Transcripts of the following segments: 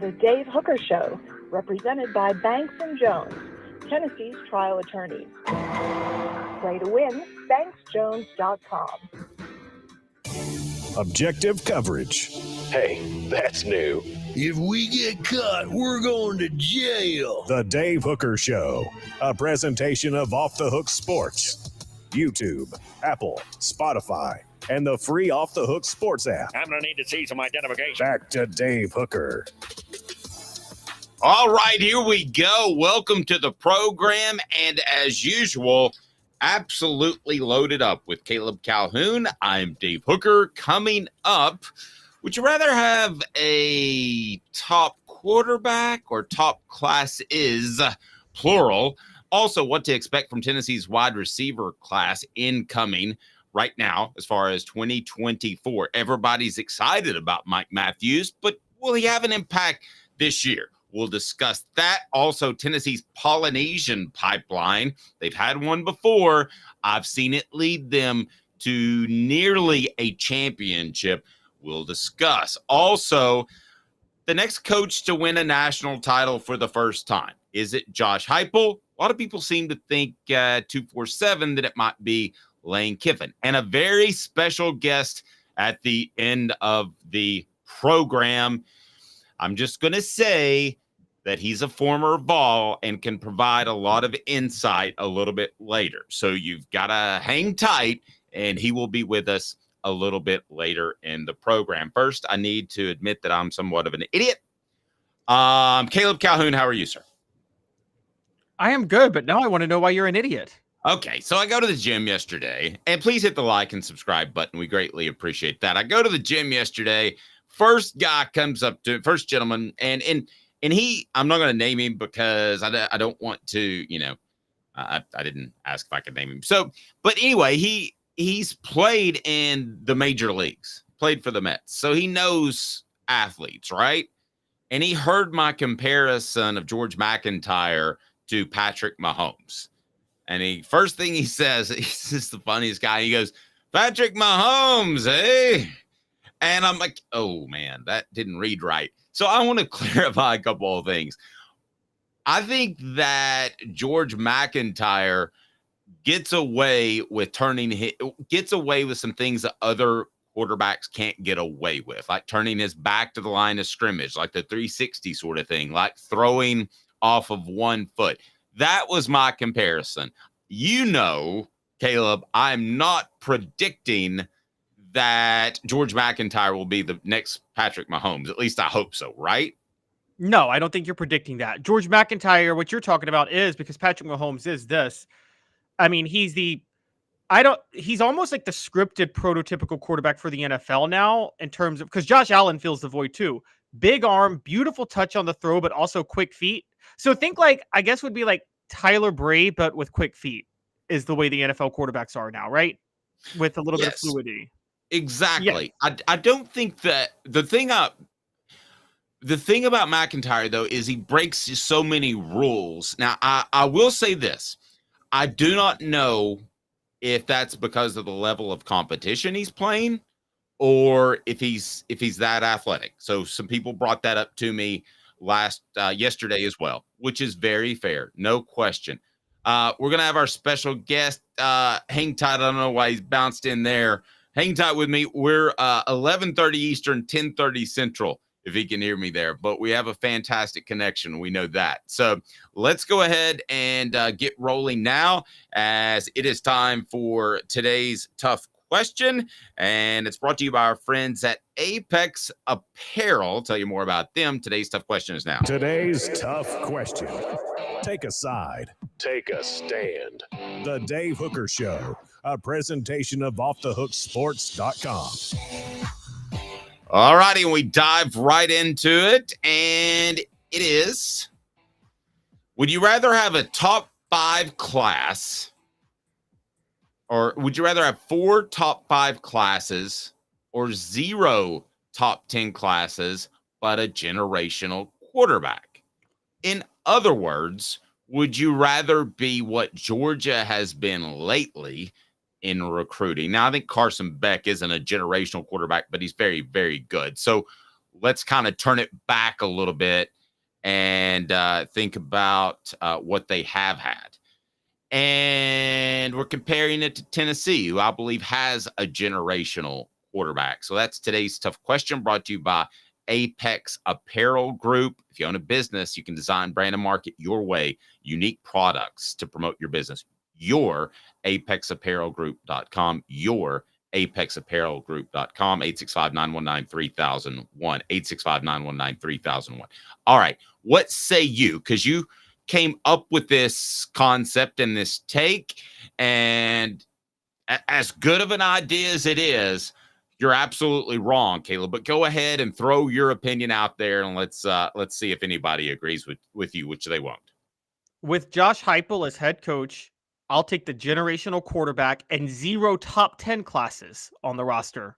The Dave Hooker Show, represented by Banks & Jones, Tennessee's trial attorneys. Play to win, banksjones.com. Objective coverage. Hey, that's new. If we get caught, we're going to jail. The Dave Hooker Show, a presentation of Off the Hook Sports. YouTube, Apple, Spotify, and the free Off the Hook Sports app. I'm going to need to see some identification. Back to Dave Hooker. All right, here we go. Welcome to the program. And as usual, absolutely loaded up with Caleb Calhoun. I'm Dave Hooker. Coming up, would you rather have a top quarterback or top class is, plural? Also, what to expect from Tennessee's wide receiver class incoming right now as far as 2024. Everybody's excited about Mike Matthews, but will he have an impact this year? We'll discuss that. Also, Tennessee's Polynesian pipeline. They've had one before. I've seen it lead them to nearly a championship. We'll discuss. Also, the next coach to win a national title for the first time. Is it Josh Heupel? A lot of people seem to think 247 that it might be Lane Kiffin. And a very special guest at the end of the program. I'm just going to say that he's a former Vol and can provide a lot of insight a little bit later. So you've got to hang tight, and he will be with us a little bit later in the program. First, I need to admit that I'm somewhat of an idiot. Caleb Calhoun, how are you, sir? I am good, but now I want to know why you're an idiot. Okay, so I go to the gym yesterday, and please hit the like and subscribe button. We greatly appreciate that. I go to the gym yesterday. First guy comes up to first gentleman, and he, I'm not going to name him because I don't want to, I didn't ask if I could name him. So, but anyway, he's played in the major leagues, played for the Mets. So he knows athletes, right? And he heard my comparison of George McIntyre to Patrick Mahomes. And first thing he says, he's just the funniest guy. He goes, Patrick Mahomes, eh? And I'm like, oh, man, that didn't read right. So I want to clarify a couple of things. I think that George McIntyre gets away with some things that other quarterbacks can't get away with, like turning his back to the line of scrimmage, like the 360 sort of thing, like throwing off of one foot. That was my comparison. Caleb, I'm not predicting that George McIntyre will be the next Patrick Mahomes. At least I hope so, right? No, I don't think you're predicting that. George McIntyre, what you're talking about is because Patrick Mahomes is this. I mean, he's almost like the scripted prototypical quarterback for the NFL now in terms of, because Josh Allen fills the void too. Big arm, beautiful touch on the throw, but also quick feet. So think I guess would be like Tyler Bray, but with quick feet is the way the NFL quarterbacks are now, right? With a little bit of fluidity. Exactly. Yeah. I don't think that the thing about McIntyre, though, is he breaks so many rules. Now, I will say this. I do not know if that's because of the level of competition he's playing or if he's that athletic. So some people brought that up to me yesterday as well, which is very fair. No question. We're going to have our special guest. Hang tight. I don't know why he's bounced in there. Hang tight with me. We're 11:30 Eastern, 10:30 Central, if he can hear me there. But we have a fantastic connection. We know that. So let's go ahead and get rolling now, as it is time for today's tough question. And it's brought to you by our friends at Apex Apparel. I'll tell you more about them. Today's tough question is now. Today's tough question. Take a side. Take a stand. The Dave Hooker Show, a presentation of offthehooksports.com. All righty, and we dive right into it, and it is, would you rather have a top 5 class, or would you rather have 4 top 5 classes or 0 top 10 classes, but a generational quarterback? In other words, would you rather be what Georgia has been lately in recruiting? Now, I think Carson Beck isn't a generational quarterback, but he's very, very good. So let's kind of turn it back a little bit and think about what they have had. And we're comparing it to Tennessee, who I believe has a generational quarterback. So that's today's tough question, brought to you by Apex Apparel Group. If you own a business, you can design, brand, and market your way, unique products to promote your business. Your apexapparelgroup.com, your apexapparelgroup.com, 865-919-3001, 865-919-3001. All right, what say you? Because you came up with this concept and this take, and as good of an idea as it is, you're absolutely wrong, Caleb. But go ahead and throw your opinion out there, and let's see if anybody agrees with you, which they won't. With Josh Heupel as head coach, I'll take the generational quarterback and 0 top 10 classes on the roster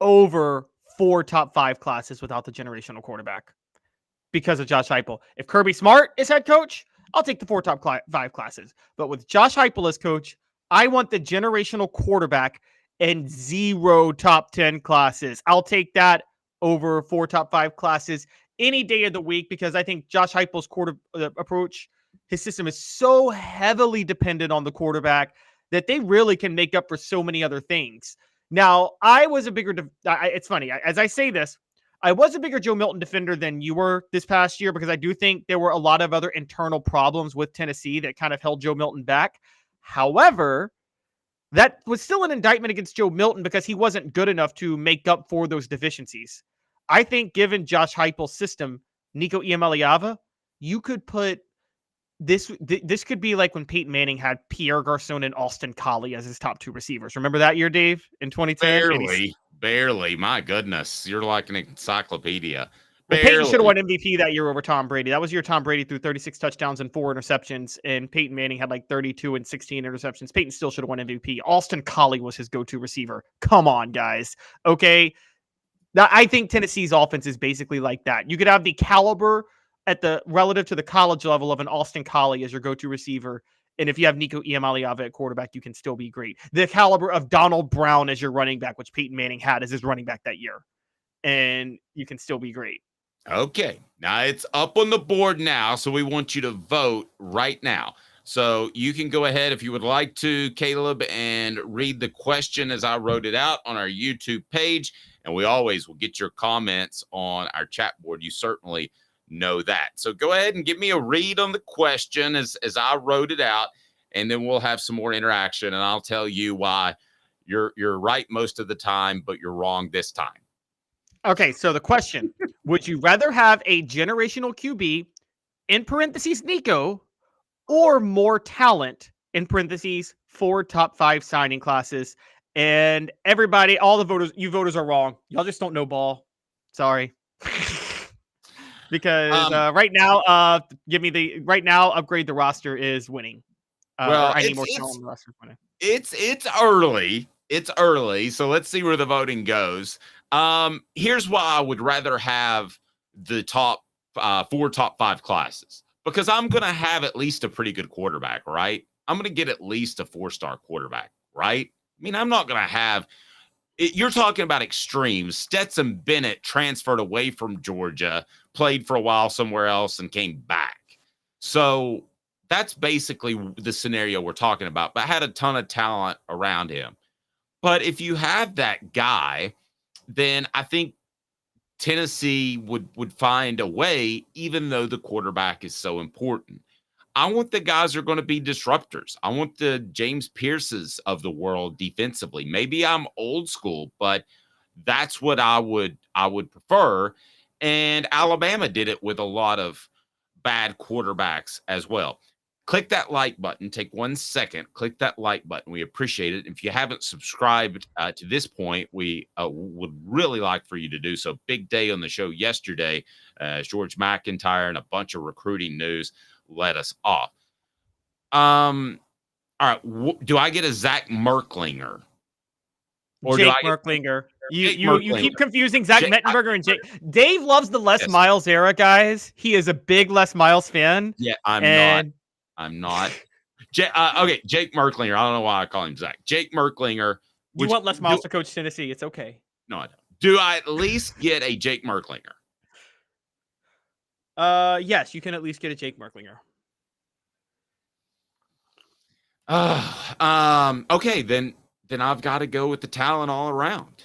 over 4 top 5 classes without the generational quarterback because of Josh Heupel. If Kirby Smart is head coach, I'll take the 4 top 5 classes. But with Josh Heupel as coach, I want the generational quarterback and 0 top 10 classes. I'll take that over 4 top 5 classes any day of the week because I think Josh Heupel's approach, his system is so heavily dependent on the quarterback that they really can make up for so many other things. Now, I was a bigger, it's funny, as I say this, I was a bigger Joe Milton defender than you were this past year because I do think there were a lot of other internal problems with Tennessee that kind of held Joe Milton back. However, that was still an indictment against Joe Milton because he wasn't good enough to make up for those deficiencies. I think given Josh Heupel's system, Nico Iamaleava, you could put this could be like when Peyton Manning had Pierre Garçon and Austin Collie as his top 2 receivers. Remember that year, Dave, in 2010? Barely. My goodness. You're like an encyclopedia. Well, Peyton should have won MVP that year over Tom Brady. That was your Tom Brady threw 36 touchdowns and 4 interceptions, and Peyton Manning had like 32 and 16 interceptions. Peyton still should have won MVP. Austin Collie was his go-to receiver. Come on, guys. Okay. Now, I think Tennessee's offense is basically like that. You could have the caliber at the relative to the college level of an Austin Collie as your go-to receiver. And if you have Nico Iamaleava at quarterback, you can still be great. The caliber of Donald Brown as your running back, which Peyton Manning had as his running back that year. And you can still be great. Okay. Now it's up on the board now. So we want you to vote right now. So you can go ahead if you would like to, Caleb, and read the question as I wrote it out on our YouTube page. And we always will get your comments on our chat board. You certainly know that. So go ahead and give me a read on the question as I wrote it out, and then we'll have some more interaction, and I'll tell you why you're right most of the time, but you're wrong this time. Okay, so the question, would you rather have a generational QB, in parentheses Nico, or more talent, in parentheses 4 top 5 signing classes? And everybody, all the voters, you voters are wrong. Y'all just don't know ball. Sorry. Because right now, upgrade the roster is winning. I need more talent on the roster winning. It's early. It's early, so let's see where the voting goes. Here's why I would rather have the top 4 top 5 classes, because I'm going to have at least a pretty good quarterback, right? I'm going to get at least a 4-star quarterback, right? I mean, I'm not going to have you're talking about extremes. Stetson Bennett transferred away from Georgia, played for a while somewhere else, and came back. So that's basically the scenario we're talking about, but had a ton of talent around him. But if you have that guy, then I think Tennessee would find a way, even though the quarterback is so important. I want the guys who are going to be disruptors. I want the James Pierces of the world defensively. Maybe I'm old school, but that's what I would prefer. And Alabama did it with a lot of bad quarterbacks as well. Click that like button. Take 1 second. Click that like button. We appreciate it. If you haven't subscribed to this point, we would really like for you to do so. Big day on the show yesterday. George McIntyre and a bunch of recruiting news let us off. All right. Do I get a Zach Merklinger? Or Jake Merklinger. You keep confusing Zach Mettenberger and Jake. Dave loves the Les Miles era, guys. He is a big Les Miles fan. Yeah, I'm not. Okay, Jake Merklinger. I don't know why I call him Zach. Jake Merklinger. You want Les Miles to coach Tennessee. It's okay. No, I don't. Do I at least get a Jake Merklinger? Yes, you can at least get a Jake Merklinger. Okay, then I've got to go with the talent all around.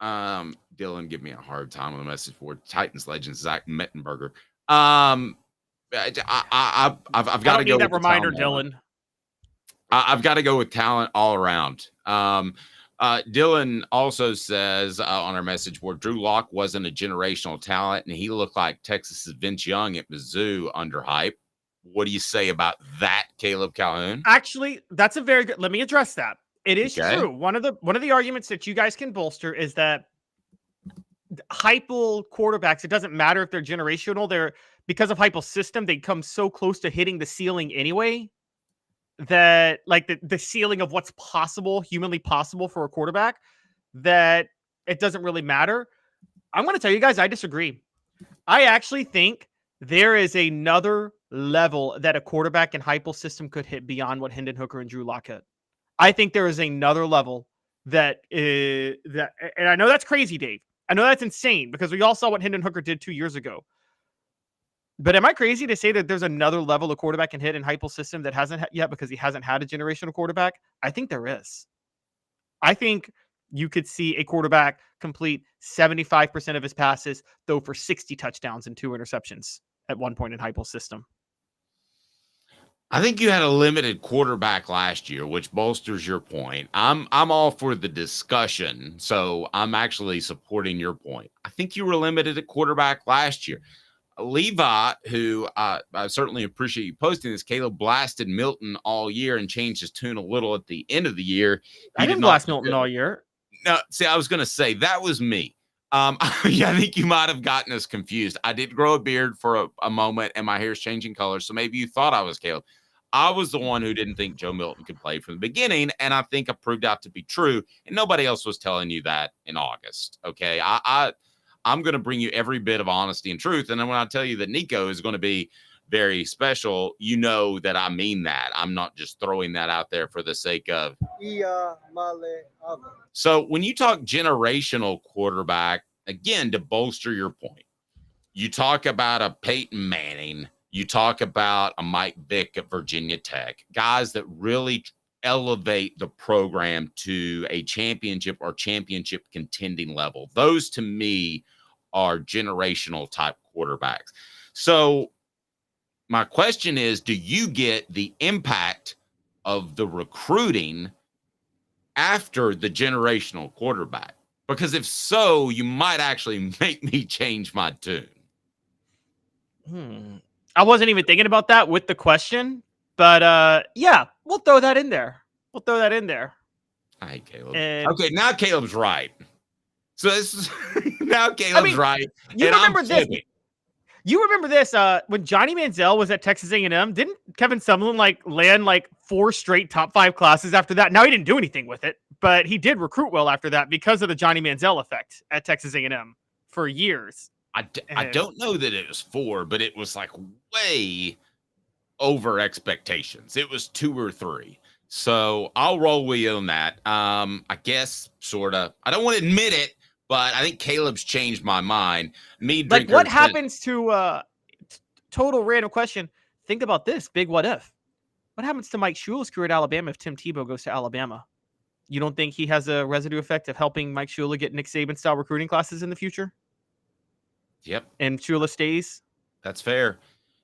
Dylan, give me a hard time on the message board. Titans legend Zach Mettenberger. I've got to go with that reminder, Dylan. Dylan. I've got to go with talent all around. Dylan also says on our message board, Drew Lock wasn't a generational talent, and he looked like Texas's Vince Young at Mizzou under hype. What do you say about that, Caleb Calhoun? Actually, that's a very good. Let me address that. It is Okay. true. One of the arguments that you guys can bolster is that Heupel quarterbacks, it doesn't matter if they're generational. They're because of Heupel's system, they come so close to hitting the ceiling anyway that like the ceiling of what's possible, humanly possible for a quarterback, that it doesn't really matter. I'm going to tell you guys, I disagree. I actually think there is another level that a quarterback in Heupel's system could hit beyond what Hendon Hooker and Drew Lock hit. I think there is another level that and I know that's crazy, Dave. I know that's insane because we all saw what Hendon Hooker did 2 years ago. But am I crazy to say that there's another level a quarterback can hit in Heupel's system that hasn't yet because he hasn't had a generational quarterback? I think there is. I think you could see a quarterback complete 75% of his passes, throw for 60 touchdowns and 2 interceptions at one point in Heupel's system. I think you had a limited quarterback last year, which bolsters your point. I'm all for the discussion, so I'm actually supporting your point. I think you were limited at quarterback last year. Levi, who I certainly appreciate you posting this, Caleb blasted Milton all year and changed his tune a little at the end of the year. I didn't blast Milton all year. No, see, I was going to say that was me. Yeah, I think you might have gotten us confused. I did grow a beard for a moment, and my hair's changing color, so maybe you thought I was Caleb. I was the one who didn't think Joe Milton could play from the beginning, and I think it proved out to be true, and nobody else was telling you that in August, okay? I'm going to bring you every bit of honesty and truth, and then when I tell you that Nico is going to be very special, you know that I mean that. I'm not just throwing that out there for the sake of. So when you talk generational quarterback, again, to bolster your point, you talk about a Peyton Manning, you talk about a Mike Vick at Virginia Tech, guys that really elevate the program to a championship or championship contending level. Those to me are generational type quarterbacks. So my question is, do you get the impact of the recruiting after the generational quarterback? Because if so, you might actually make me change my tune. I wasn't even thinking about that with the question, but yeah, we'll throw that in there. I hate Caleb. Okay, now Caleb's right. So this is now Caleb's right. You remember this? You remember this when Johnny Manziel was at Texas A&M? Didn't Kevin Sumlin land 4 straight top 5 classes after that? Now he didn't do anything with it, but he did recruit well after that because of the Johnny Manziel effect at Texas A&M for years. I don't know that it was 4, but it was way over expectations. It was 2 or 3. So I'll roll with you on that. I guess sort of. I don't want to admit it, but I think Caleb's changed my mind. What happens to total random question? Think about this big what if. What happens to Mike Shula's career at Alabama if Tim Tebow goes to Alabama? You don't think he has a residue effect of helping Mike Shula get Nick Saban style recruiting classes in the future? Yep. And Shula stays? That's fair.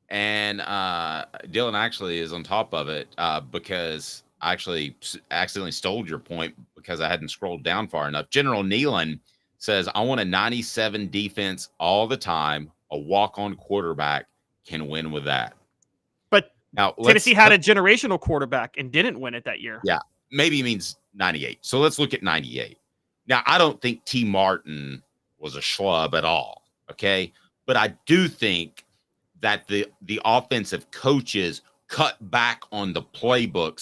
And Dylan actually is on top of it because I actually accidentally stole your point because I hadn't scrolled down far enough. General Nealon says, I want a 97 defense all the time. A walk-on quarterback can win with that. But now Tennessee had a generational quarterback and didn't win it that year. Yeah, maybe he means 98. So let's look at 98. Now, I don't think T. Martin was a schlub at all, okay? But I do think that the offensive coaches cut back on the playbook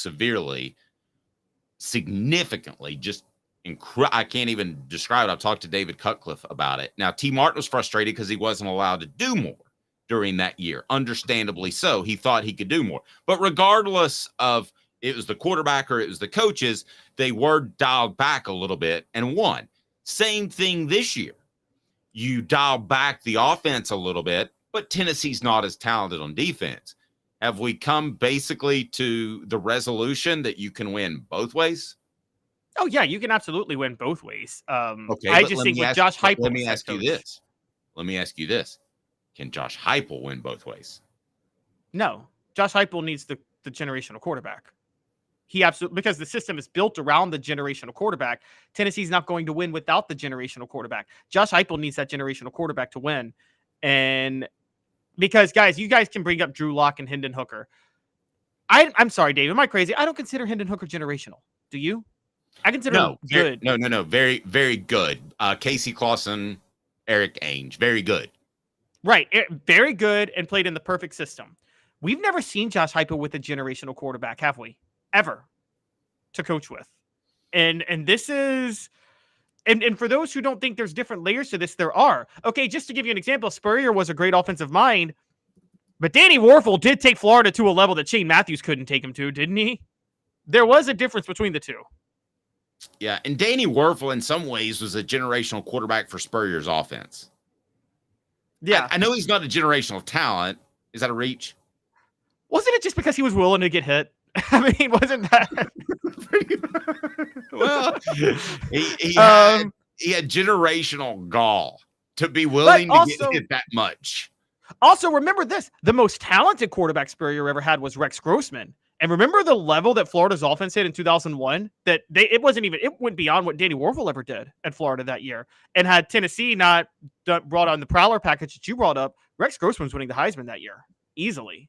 significantly, just I can't even describe it. I've talked to David Cutcliffe about it. Now, T. Martin was frustrated because he wasn't allowed to do more during that year. Understandably so. He thought he could do more. But regardless of it was the quarterback or it was the coaches, they were dialed back a little bit and won. Same thing this year. You dial back the offense a little bit, but Tennessee's not as talented on defense. Have we come basically to the resolution that you can win both ways? Oh yeah, you can absolutely win both ways. Okay, I just think with Josh Heupel, let me ask you this. Let me ask you this. Can Josh Heupel win both ways? No. Josh Heupel needs the generational quarterback. He absolutely, because the system is built around the generational quarterback. Tennessee's not going to win without the generational quarterback. Josh Heupel needs that generational quarterback to win. And because, guys, you guys can bring up Drew Lock and Hendon Hooker. I'm sorry, Dave. Am I crazy? I don't consider Hendon Hooker generational. Do you? I consider him good. No. Very, very good. Casey Clausen, Eric Ainge. Very good. Right. Very good and played in the perfect system. We've never seen Josh Heupel with a generational quarterback, have we? Ever to coach with. And this is, and for those who don't think there's different layers to this, there are. Okay, just to give you an example, Spurrier was a great offensive mind, but Danny Warfel did take Florida to a level that Shane Matthews couldn't take him to, didn't he? There was a difference between the two. Yeah, and Danny Warfel in some ways was a generational quarterback for Spurrier's offense. Yeah. I know he's not a generational talent. Is that a reach? Wasn't it just because he was willing to get hit? I mean, wasn't that? Well, he had generational gall to be willing to get hit that much. Also, remember this. The most talented quarterback Spurrier ever had was Rex Grossman. And remember the level that Florida's offense hit in 2001? That it went beyond what Danny Warfel ever did at Florida that year. And had Tennessee not brought on the Prowler package that you brought up, Rex Grossman was winning the Heisman that year easily.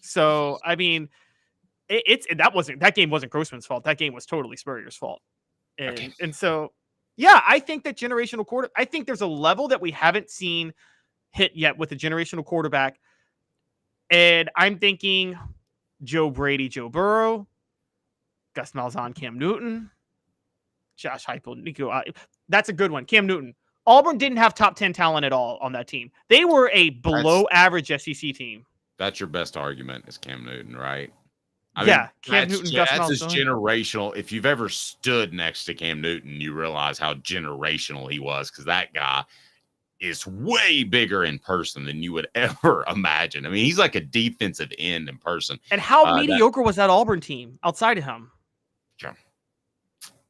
So, I mean, that game wasn't Grossman's fault. That game was totally Spurrier's fault. And so, yeah, I think that I think there's a level that we haven't seen hit yet with a generational quarterback. And I'm thinking Joe Brady, Joe Burrow, Gus Malzahn, Cam Newton, Josh Heupel, Nico. That's a good one. Cam Newton. Auburn didn't have top 10 talent at all on that team. They were a below average SEC team. That's your best argument is Cam Newton, right? Cam Newton, Gus Malzahn. That's as generational. If you've ever stood next to Cam Newton, you realize how generational he was, because that guy is way bigger in person than you would ever imagine. I mean, he's like a defensive end in person. And how mediocre was that Auburn team outside of him? Sure.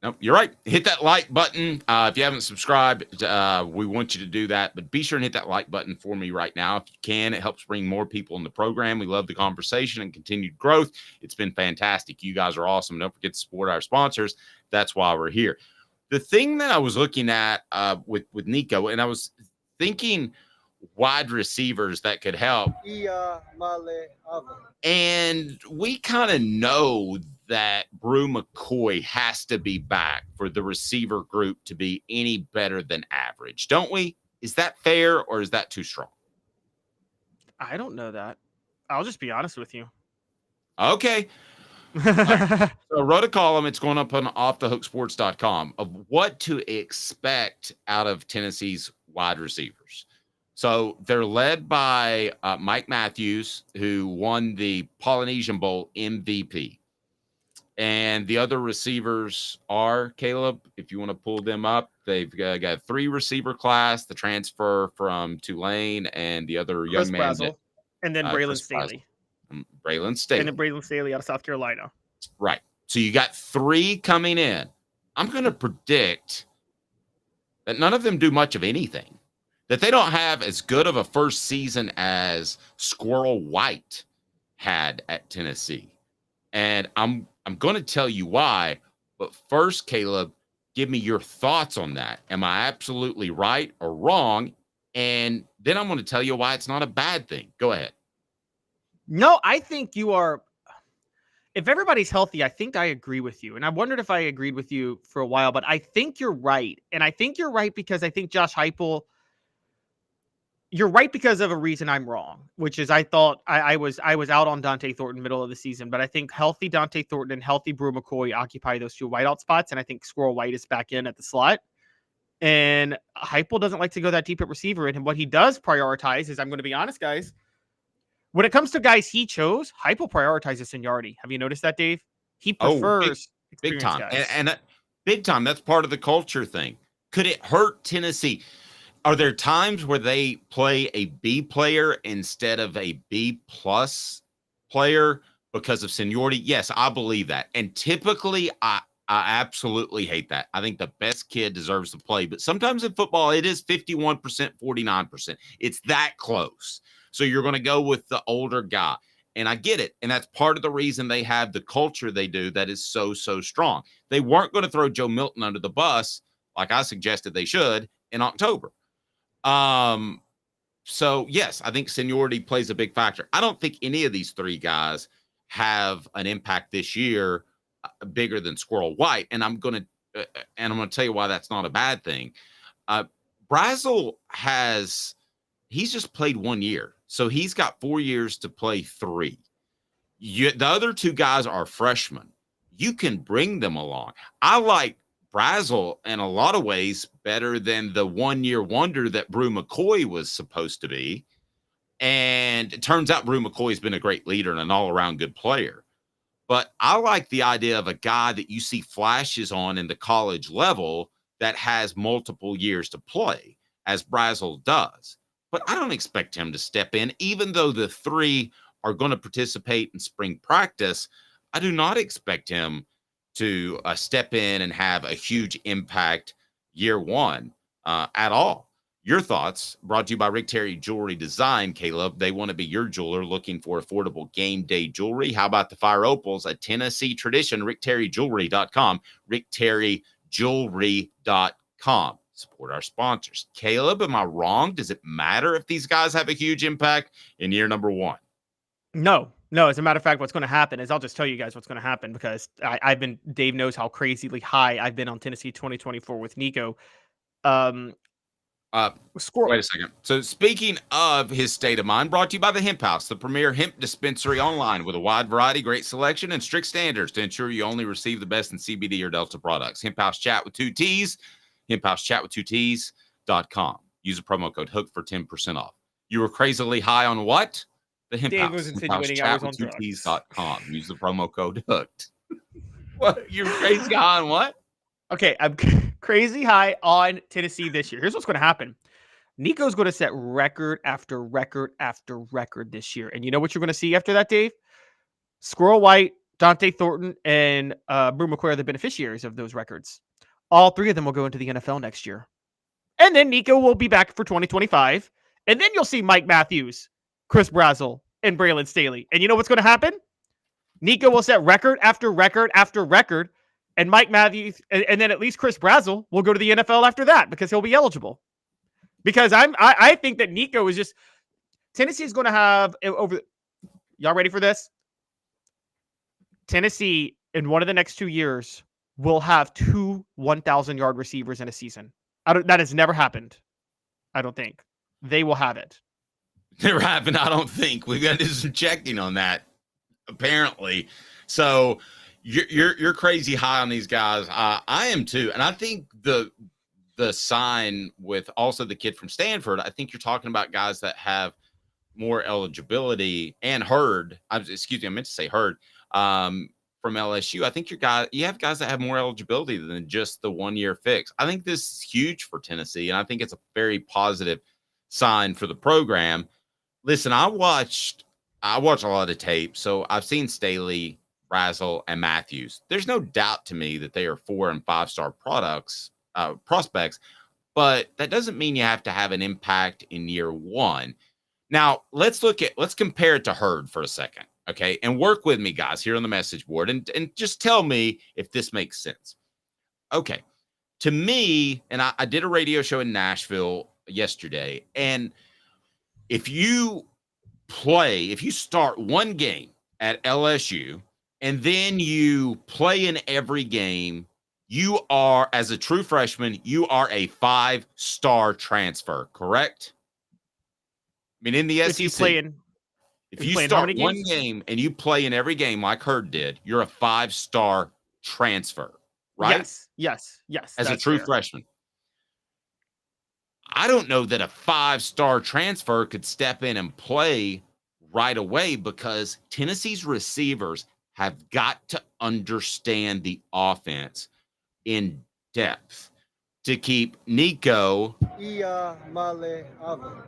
Nope, you're right. Hit that like button. If you haven't subscribed, we want you to do that. But be sure and hit that like button for me right now if you can. It helps bring more people in the program. We love the conversation and continued growth. It's been fantastic. You guys are awesome. Don't forget to support our sponsors. That's why we're here. The thing that I was looking at with Nico, and I was thinking wide receivers that could help. And we kind of know that Brew McCoy has to be back for the receiver group to be any better than average, don't we? Is that fair or is that too strong? I don't know that. I'll just be honest with you. Okay. Right. So I wrote a column. It's going up on offthehooksports.com of what to expect out of Tennessee's wide receivers. So they're led by Mike Matthews, who won the Polynesian Bowl MVP. And the other receivers are, Caleb, if you want to pull them up, they've got 3 receiver class, the transfer from Tulane, and the other young man. And then Braylon Staley. Braylon Staley. And then Braylon Staley out of South Carolina. Right. So you got 3 coming in. I'm going to predict that none of them do much of anything, that they don't have as good of a first season as Squirrel White had at Tennessee. And I'm going to tell you why. But first, Caleb, give me your thoughts on that. Am I absolutely right or wrong? And then I'm going to tell you why it's not a bad thing. Go ahead. No, I think you are. If everybody's healthy, I think I agree with you. And I wondered if I agreed with you for a while, but I think you're right. And I think you're right because I think Josh Heupel, you're right because of a reason I'm wrong, which is I thought I was out on Dante Thornton middle of the season, but I think healthy Dante Thornton and healthy Brew McCoy occupy those 2 wideout spots. And I think Squirrel White is back in at the slot. And Heupel doesn't like to go that deep at receiver. And what he does prioritize is, I'm going to be honest, guys, when it comes to guys he chose, Heupel prioritizes seniority. Have you noticed that, Dave? He prefers big time. Guys. And big time. That's part of the culture thing. Could it hurt Tennessee? Are there times where they play a B player instead of a B plus player because of seniority? Yes, I believe that. And typically, I absolutely hate that. I think the best kid deserves to play. But sometimes in football, it is 51%, 49%. It's that close. So you're going to go with the older guy. And I get it. And that's part of the reason they have the culture they do that is so, so strong. They weren't going to throw Joe Milton under the bus like I suggested they should in October. So yes, I think seniority plays a big factor. I don't think any of these three guys have an impact this year bigger than Squirrel White, and I'm going to tell you why that's not a bad thing. Brazel he's just played 1 year, so he's got 4 years to play 3. The other two guys are freshmen. You can bring them along. I like Brazel in a lot of ways better than the 1 year wonder that Brew McCoy was supposed to be. And it turns out Brew McCoy's been a great leader and an all-around good player. But I like the idea of a guy that you see flashes on in the college level that has multiple years to play, as Brazel does. But I don't expect him to step in, even though the three are going to participate in spring practice. I do not expect him to step in and have a huge impact year one at all. Your thoughts, brought to you by Rick Terry Jewelry Design, Caleb. They want to be your jeweler looking for affordable game day jewelry. How about the Fire Opals, a Tennessee tradition? RickTerryJewelry.com, RickTerryJewelry.com. Support our sponsors. Caleb, am I wrong? Does it matter if these guys have a huge impact in year number one? No. As a matter of fact, what's going to happen is I'll just tell you guys what's going to happen because Dave knows how crazily high I've been on Tennessee 2024 with Nico. Wait a second. So speaking of his state of mind, brought to you by the Hemp House, the premier hemp dispensary online with a wide variety, great selection, and strict standards to ensure you only receive the best in CBD or Delta products. Hemp House Chat with 2 T's, hemphousechat with 2 T's.com. Use the promo code HOOK for 10% off. You were crazily high on what? The Hemp Dave House. was insinuating I was on drugs. T's.com. Use the promo code HOOKED. What? You're crazy high on what? Okay, I'm crazy high on Tennessee this year. Here's what's going to happen. Nico's going to set record after record after record this year. And you know what you're going to see after that, Dave? Squirrel White, Dante Thornton, and Brew McCoy are the beneficiaries of those records. All three of them will go into the NFL next year. And then Nico will be back for 2025. And then you'll see Mike Matthews, Chris Brazel, and Braylon Staley. And you know what's going to happen? Nico will set record after record after record. And Mike Matthews, and then at least Chris Brazel will go to the NFL after that because he'll be eligible. Because I think that Nico is just Tennessee is going to have over. Y'all ready for this? Tennessee in one of the next 2 years will have 2 1,000-yard receivers in a season. That has never happened. I don't think they will have it. Never happened. I don't think we've got to do some checking on that. Apparently, so you're crazy high on these guys. I am too, and I think the sign with also the kid from Stanford. I think you're talking about guys that have more eligibility and Hurd. I meant to say Hurd from LSU. I think you have guys that have more eligibility than just the 1 year fix. I think this is huge for Tennessee, and I think it's a very positive sign for the program. Listen, I watched a lot of tape, so I've seen Staley, Brazel, and Matthews. There's no doubt to me that they are 4- and 5-star prospects, but that doesn't mean you have to have an impact in year one. Now, let's compare it to Hurd for a second, okay? And work with me, guys, here on the message board, and just tell me if this makes sense. Okay, to me, and I did a radio show in Nashville yesterday, and if you start one game at LSU and then you play in every game, you are, as a true freshman, you are a 5-star transfer, correct? I mean, in the SEC, if you start one game and you play in every game like Hurd did, you're a 5-star transfer, right? Yes. As a true freshman. I don't know that a 5-star transfer could step in and play right away because Tennessee's receivers have got to understand the offense in depth. to keep Nico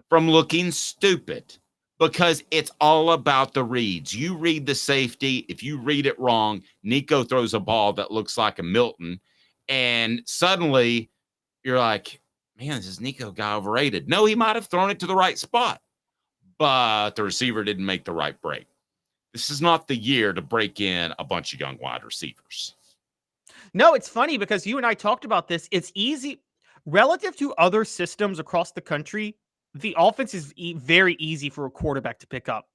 from looking stupid, because it's all about the reads. You read the safety. If you read it wrong, Nico throws a ball that looks like a Milton, and suddenly you're like, man, is this Nico guy overrated? No, he might have thrown it to the right spot, but the receiver didn't make the right break. This is not the year to break in a bunch of young wide receivers. No, it's funny because you and I talked about this. It's easy relative to other systems across the country. The offense is very easy for a quarterback to pick up,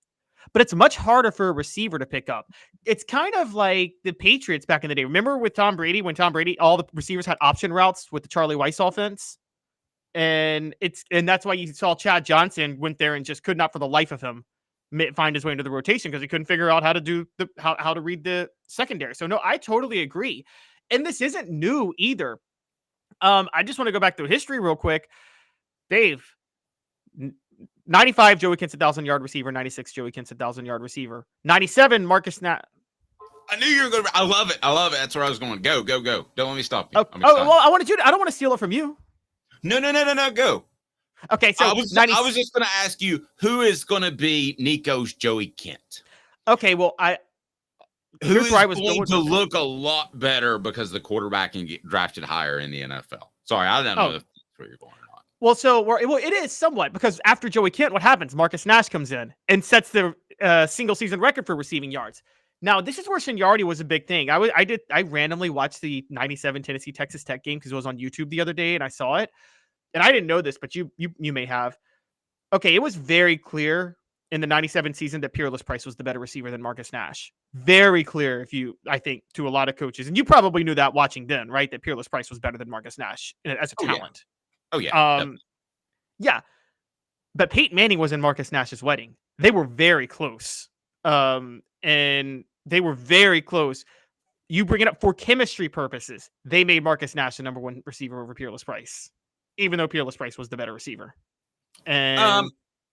but it's much harder for a receiver to pick up. It's kind of like the Patriots back in the day. Remember with Tom Brady, when Tom Brady, all the receivers had option routes with the Charlie Weiss offense? And that's why you saw Chad Johnson went there and just could not for the life of him find his way into the rotation, because he couldn't figure out how to do how to read the secondary. So no, I totally agree. And this isn't new either. I just want to go back through history real quick. Dave, 95, Joey Kent's 1,000-yard receiver. 96, Joey Kent's 1,000-yard receiver. 97, Marcus Nash. I knew you were going to. I love it. That's where I was going. Go. Don't let me stop you. Well, I wanted you to, I don't want to steal it from you. No. Go. Okay, so I was just going to ask you, who is going to be Nico's Joey Kent? Okay, well, who is going to look a lot better because the quarterback can get drafted higher in the NFL? Sorry, I don't know if that's where you're going or not. Well, it is somewhat, because after Joey Kent, what happens? Marcus Nash comes in and sets the single season record for receiving yards. Now, this is where seniority was a big thing. I randomly watched the 97 Tennessee Texas Tech game because it was on YouTube the other day and I saw it. And I didn't know this, but you may have. Okay, it was very clear in the 97 season that Peerless Price was the better receiver than Marcus Nash. Very clear, I think, to a lot of coaches. And you probably knew that watching then, right? That Peerless Price was better than Marcus Nash as a talent. Oh, yeah. Yeah. But Peyton Manning was in Marcus Nash's wedding. They were very close. And they were very close. You bring it up for chemistry purposes. They made Marcus Nash the number one receiver over Peerless Price, even though Peerless Price was the better receiver. And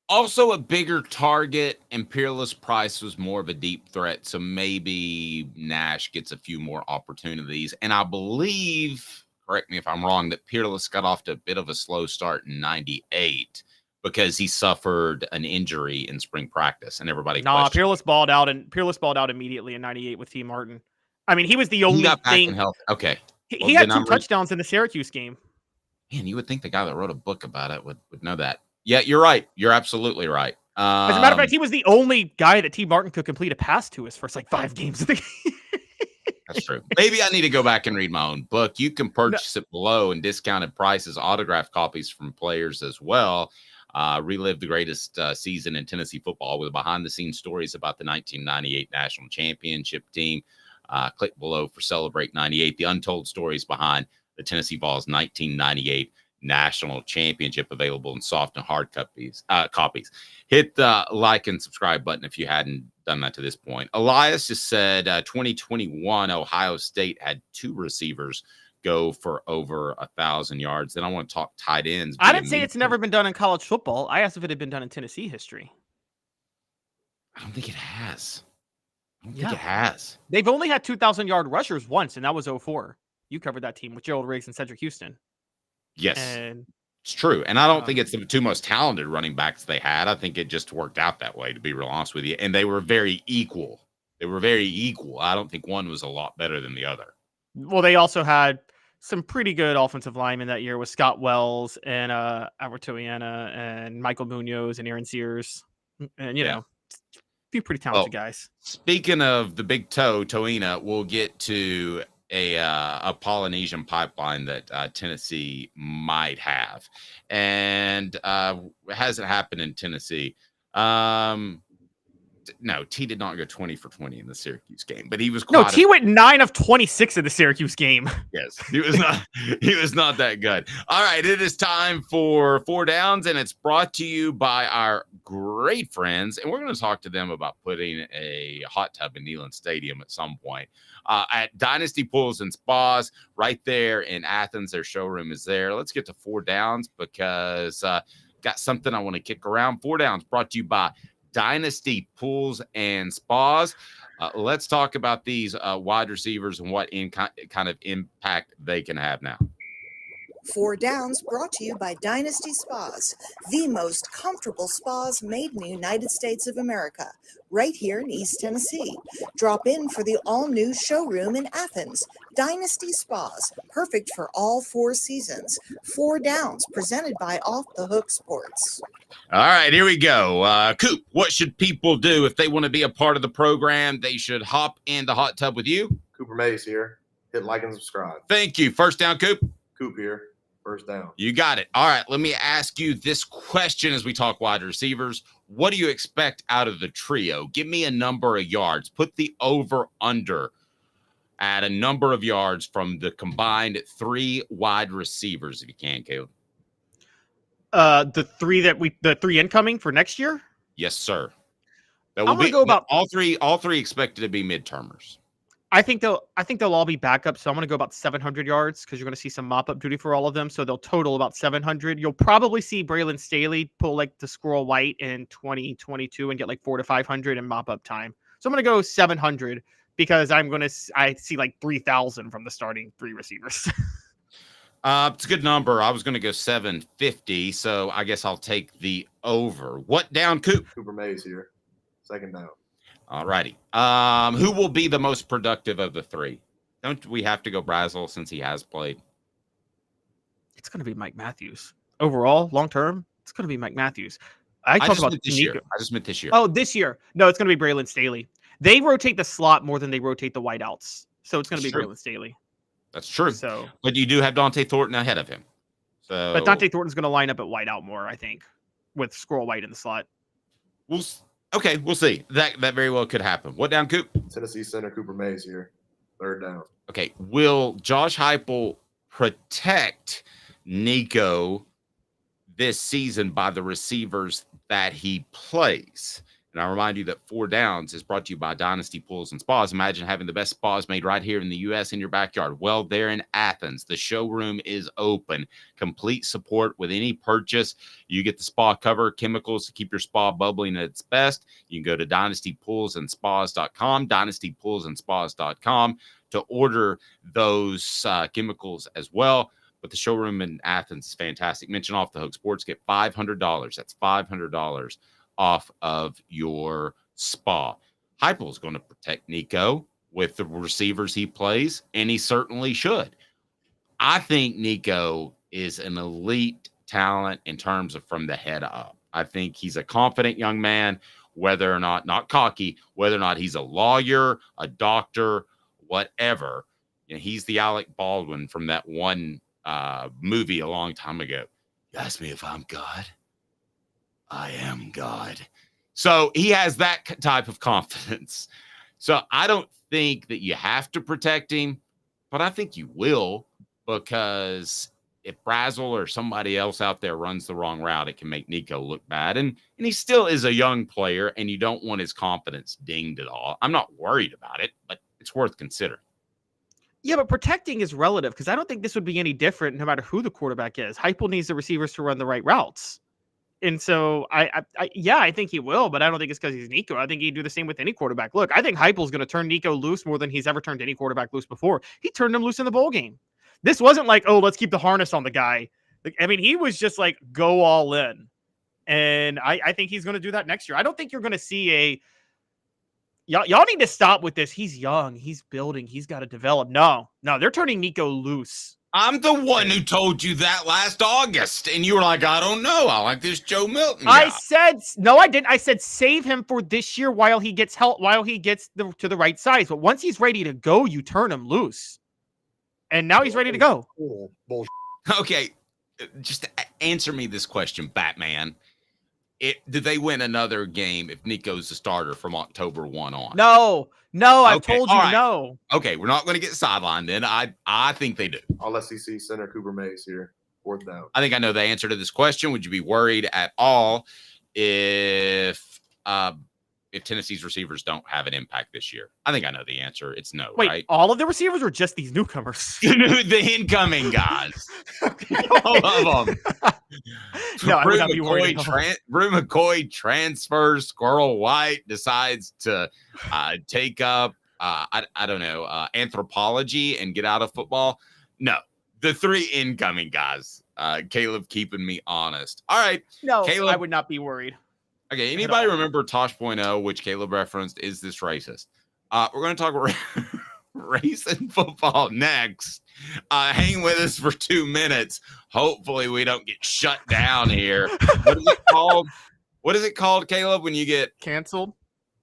also a bigger target, and Peerless Price was more of a deep threat. So maybe Nash gets a few more opportunities. And I believe, correct me if I'm wrong, that Peerless got off to a bit of a slow start in 98 because he suffered an injury in spring practice, and everybody. Peerless balled out immediately in 98 with T. Martin. I mean, he was the only thing. Okay. He had 2 touchdowns in the Syracuse game. Man, you would think the guy that wrote a book about it would know that. Yeah, you're right. You're absolutely right. As a matter of fact, he was the only guy that T. Martin could complete a pass to his first 5 games of the game. That's true. Maybe I need to go back and read my own book. You can purchase it below and discounted prices, autographed copies from players as well. Relive the greatest season in Tennessee football with behind-the-scenes stories about the 1998 National Championship team. Click below for Celebrate 98, the untold stories behind the Tennessee Vols 1998 National Championship, available in soft and hard copies. Hit the like and subscribe button if you hadn't done that to this point. Elias just said 2021 Ohio State had 2 receivers go for over 1,000 yards. Then I want to talk tight ends. I didn't say it's never been done in college football. I asked if it had been done in Tennessee history. I don't think it has. It has. They've only had 2,000-yard rushers once, and that was 2004. You covered that team with Gerald Riggs and Cedric Houston. Yes, and it's true. And I don't think it's the 2 most talented running backs they had. I think it just worked out that way, to be real honest with you. And they were very equal. I don't think one was a lot better than the other. Well, they also had some pretty good offensive linemen that year with Scott Wells and Alberto Iana and Michael Munoz and Aaron Sears. And, a few pretty talented guys. Speaking of the big toe, Toina, we'll get to a Polynesian pipeline that Tennessee might have. And hasn't happened in Tennessee. No, T did not go 20 for 20 in the Syracuse game, but he was quite T went 9 of 26 in the Syracuse game. Yes, he was not that good. All right, it is time for 4 Downs, and it's brought to you by our great friends, and we're going to talk to them about putting a hot tub in Neyland Stadium at some point. At Dynasty Pools and Spas, right there in Athens, their showroom is there. Let's get to 4 Downs because got something I want to kick around. 4 Downs brought to you by Dynasty Pools and Spas. Let's talk about these wide receivers and what kind of impact they can have now. Four Downs brought to you by Dynasty Spas, the most comfortable spas made in the United States of America, right here in East Tennessee. Drop in for the all-new showroom in Athens. Dynasty Spas, perfect for all four seasons. Four Downs, presented by Off the Hook Sports. All right, here we go. Coop, what should people do if they want to be a part of the program? They should hop in the hot tub with you. Cooper Mays here. Hit like and subscribe. Thank you. First down, Coop. Coop here. First down. You got it. All right, let me ask you this question as we talk wide receivers. What do you expect out of the trio? Give me a number of yards. Put the over-under at a number of yards from the combined three wide receivers, if you can, Caleb. The three incoming for next year? Yes, sir. I'm gonna go about all three expected to be mid-termers. I think they'll all be backups, so I'm going to go about 700 yards because you're going to see some mop-up duty for all of them, so they'll total about 700. You'll probably see Braylon Staley pull like the Squirrel White in 2022 and get like 400 to 500 in mop-up time. So I'm going to go 700 because I see like 3,000 from the starting three receivers. It's a good number. I was going to go 750, so I guess I'll take the over. What down, Coop? Cooper Mays here. Second down. All righty. Who will be the most productive of the three? Don't we have to go Brazel since he has played? It's going to be Mike Matthews. Overall, long term, it's going to be Mike Matthews. I talked about this Nico. year. I just meant this year. Oh, this year. No, it's going to be Braylon Staley. They rotate the slot more than they rotate the wideouts. So it's going to be Braylon Staley. That's true. So, but you do have Dante Thornton ahead of him. So, but Dante Thornton's going to line up at wideout more, I think, with Squirrel White in the slot. We'll see. That very well could happen. What down, Coop? Tennessee center Cooper Mays here. Third down. Okay. Will Josh Heupel protect Nico this season by the receivers that he plays? And I remind you that Four Downs is brought to you by Dynasty Pools and Spas. Imagine having the best spas made right here in the U.S. in your backyard. Well, they're in Athens. The showroom is open. Complete support with any purchase. You get the spa cover, chemicals to keep your spa bubbling at its best. You can go to dynastypoolsandspas.com, dynastypoolsandspas.com to order those chemicals as well. But the showroom in Athens is fantastic. Mention Off the Hook Sports. Get $500. That's $500 off of your spa. Heupel is going to protect Nico with the receivers he plays, and he certainly should. I think Nico is an elite talent in terms of from the head up. I think he's a confident young man, whether or not cocky, whether or not he's a lawyer, a doctor, whatever. You know, he's the Alec Baldwin from that one movie a long time ago. You ask me if I'm God. I am God. So he has that type of confidence. So I don't think that you have to protect him, but I think you will, because if Brazel or somebody else out there runs the wrong route, it can make Nico look bad. And he still is a young player, and you don't want his confidence dinged at all. I'm not worried about it, but it's worth considering. Yeah, but protecting is relative because I don't think this would be any different no matter who the quarterback is. Heupel needs the receivers to run the right routes. And so, I think he will, but I don't think it's because he's Nico. I think he'd do the same with any quarterback. Look, I think Heupel's going to turn Nico loose more than he's ever turned any quarterback loose before. He turned him loose in the bowl game. This wasn't like, oh, let's keep the harness on the guy. I mean, he was just like, go all in. And I think he's going to do that next year. I don't think you're going to see y'all need to stop with this. He's young. He's building. He's got to develop. No, they're turning Nico loose. I'm the one who told you that last August, and you were like, I don't know. I like this Joe Milton guy. I said, no, I didn't. I said, save him for this year while he gets help, while he gets to the right size. But once he's ready to go, you turn him loose. And now he's ready to go. Okay, just answer me this question, Batman. Did they win another game if Nico's the starter from October 1 on? No, I've told you right. No. Okay, we're not going to get sidelined then. I think they do. All SEC center Cooper Mays here. Fourth down. I think I know the answer to this question. Would you be worried at all if Tennessee's receivers don't have an impact this year? I think I know the answer. It's no. Wait, right? All of the receivers or just these newcomers? The incoming guys. All of them. No, Brew McCoy transfers. Squirrel White decides to take up, I don't know, anthropology and get out of football. No, the 3 incoming guys. Caleb keeping me honest. All right. No, Caleb, I would not be worried. Okay, anybody remember Tosh.0, which Caleb referenced? Is this racist? We're going to talk race and football next. Hang with us for 2 minutes. Hopefully we don't get shut down here. What is it called? What is it called, Caleb, when you get Canceled?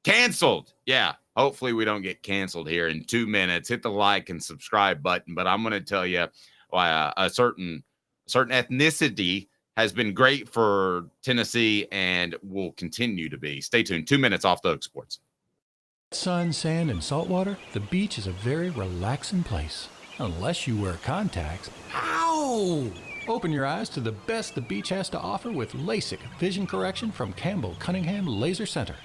Canceled. Yeah. Hopefully we don't get canceled here in 2 minutes. Hit the like and subscribe button. But I'm going to tell you why a certain ethnicity has been great for Tennessee and will continue to be. Stay tuned. 2 minutes off the Hook Sports. Sun, sand, and salt water, the beach is a very relaxing place. Unless you wear contacts. Ow! Open your eyes to the best the beach has to offer with LASIK vision correction from Campbell, Cunningham Laser Center.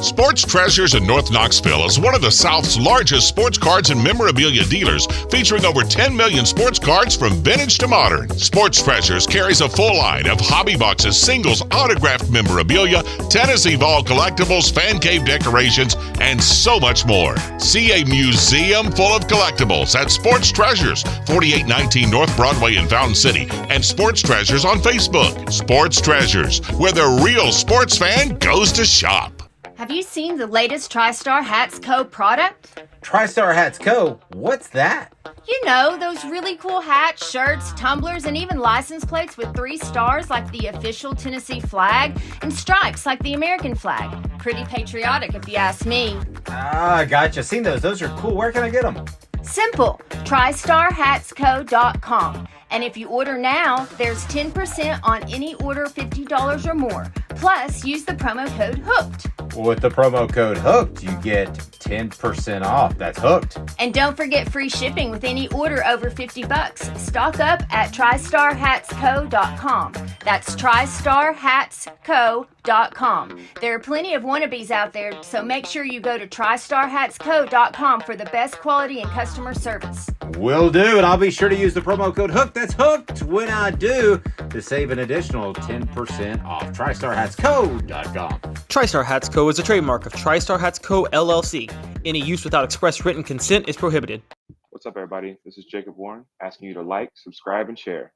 Sports Treasures in North Knoxville is one of the South's largest sports cards and memorabilia dealers, featuring over 10 million sports cards from vintage to modern. Sports Treasures carries a full line of hobby boxes, singles, autographed memorabilia, Tennessee Vols collectibles, fan cave decorations, and so much more. See a museum full of collectibles at Sports Treasures, 4819 North Broadway in Fountain City, and Sports Treasures on Facebook. Sports Treasures, where the real sports fan goes to shop. Have you seen the latest TriStar Hats Co. product? TriStar Hats Co.? What's that? You know, those really cool hats, shirts, tumblers, and even license plates with 3 stars like the official Tennessee flag and stripes like the American flag. Pretty patriotic if you ask me. Gotcha. Seen those. Those are cool. Where can I get them? Simple. TriStarHatsCo.com. And if you order now, there's 10% on any order $50 or more. Plus, use the promo code HOOKED. With the promo code HOOKED, you get 10% off. That's hooked. And don't forget free shipping with any order over $50. Stock up at TriStarHatsCo.com. That's TriStarHatsCo.com. There are plenty of wannabes out there, so make sure you go to TriStarHatsCo.com for the best quality and customer service. Will do, and I'll be sure to use the promo code HOOKED. That's hooked when I do, to save an additional 10% off. TriStarHatsCo.com. TriStar Hats Co. is a trademark of TriStar Hats Co. LLC. Any use without express written consent is prohibited. What's up, everybody? This is Jacob Warren asking you to like, subscribe, and share.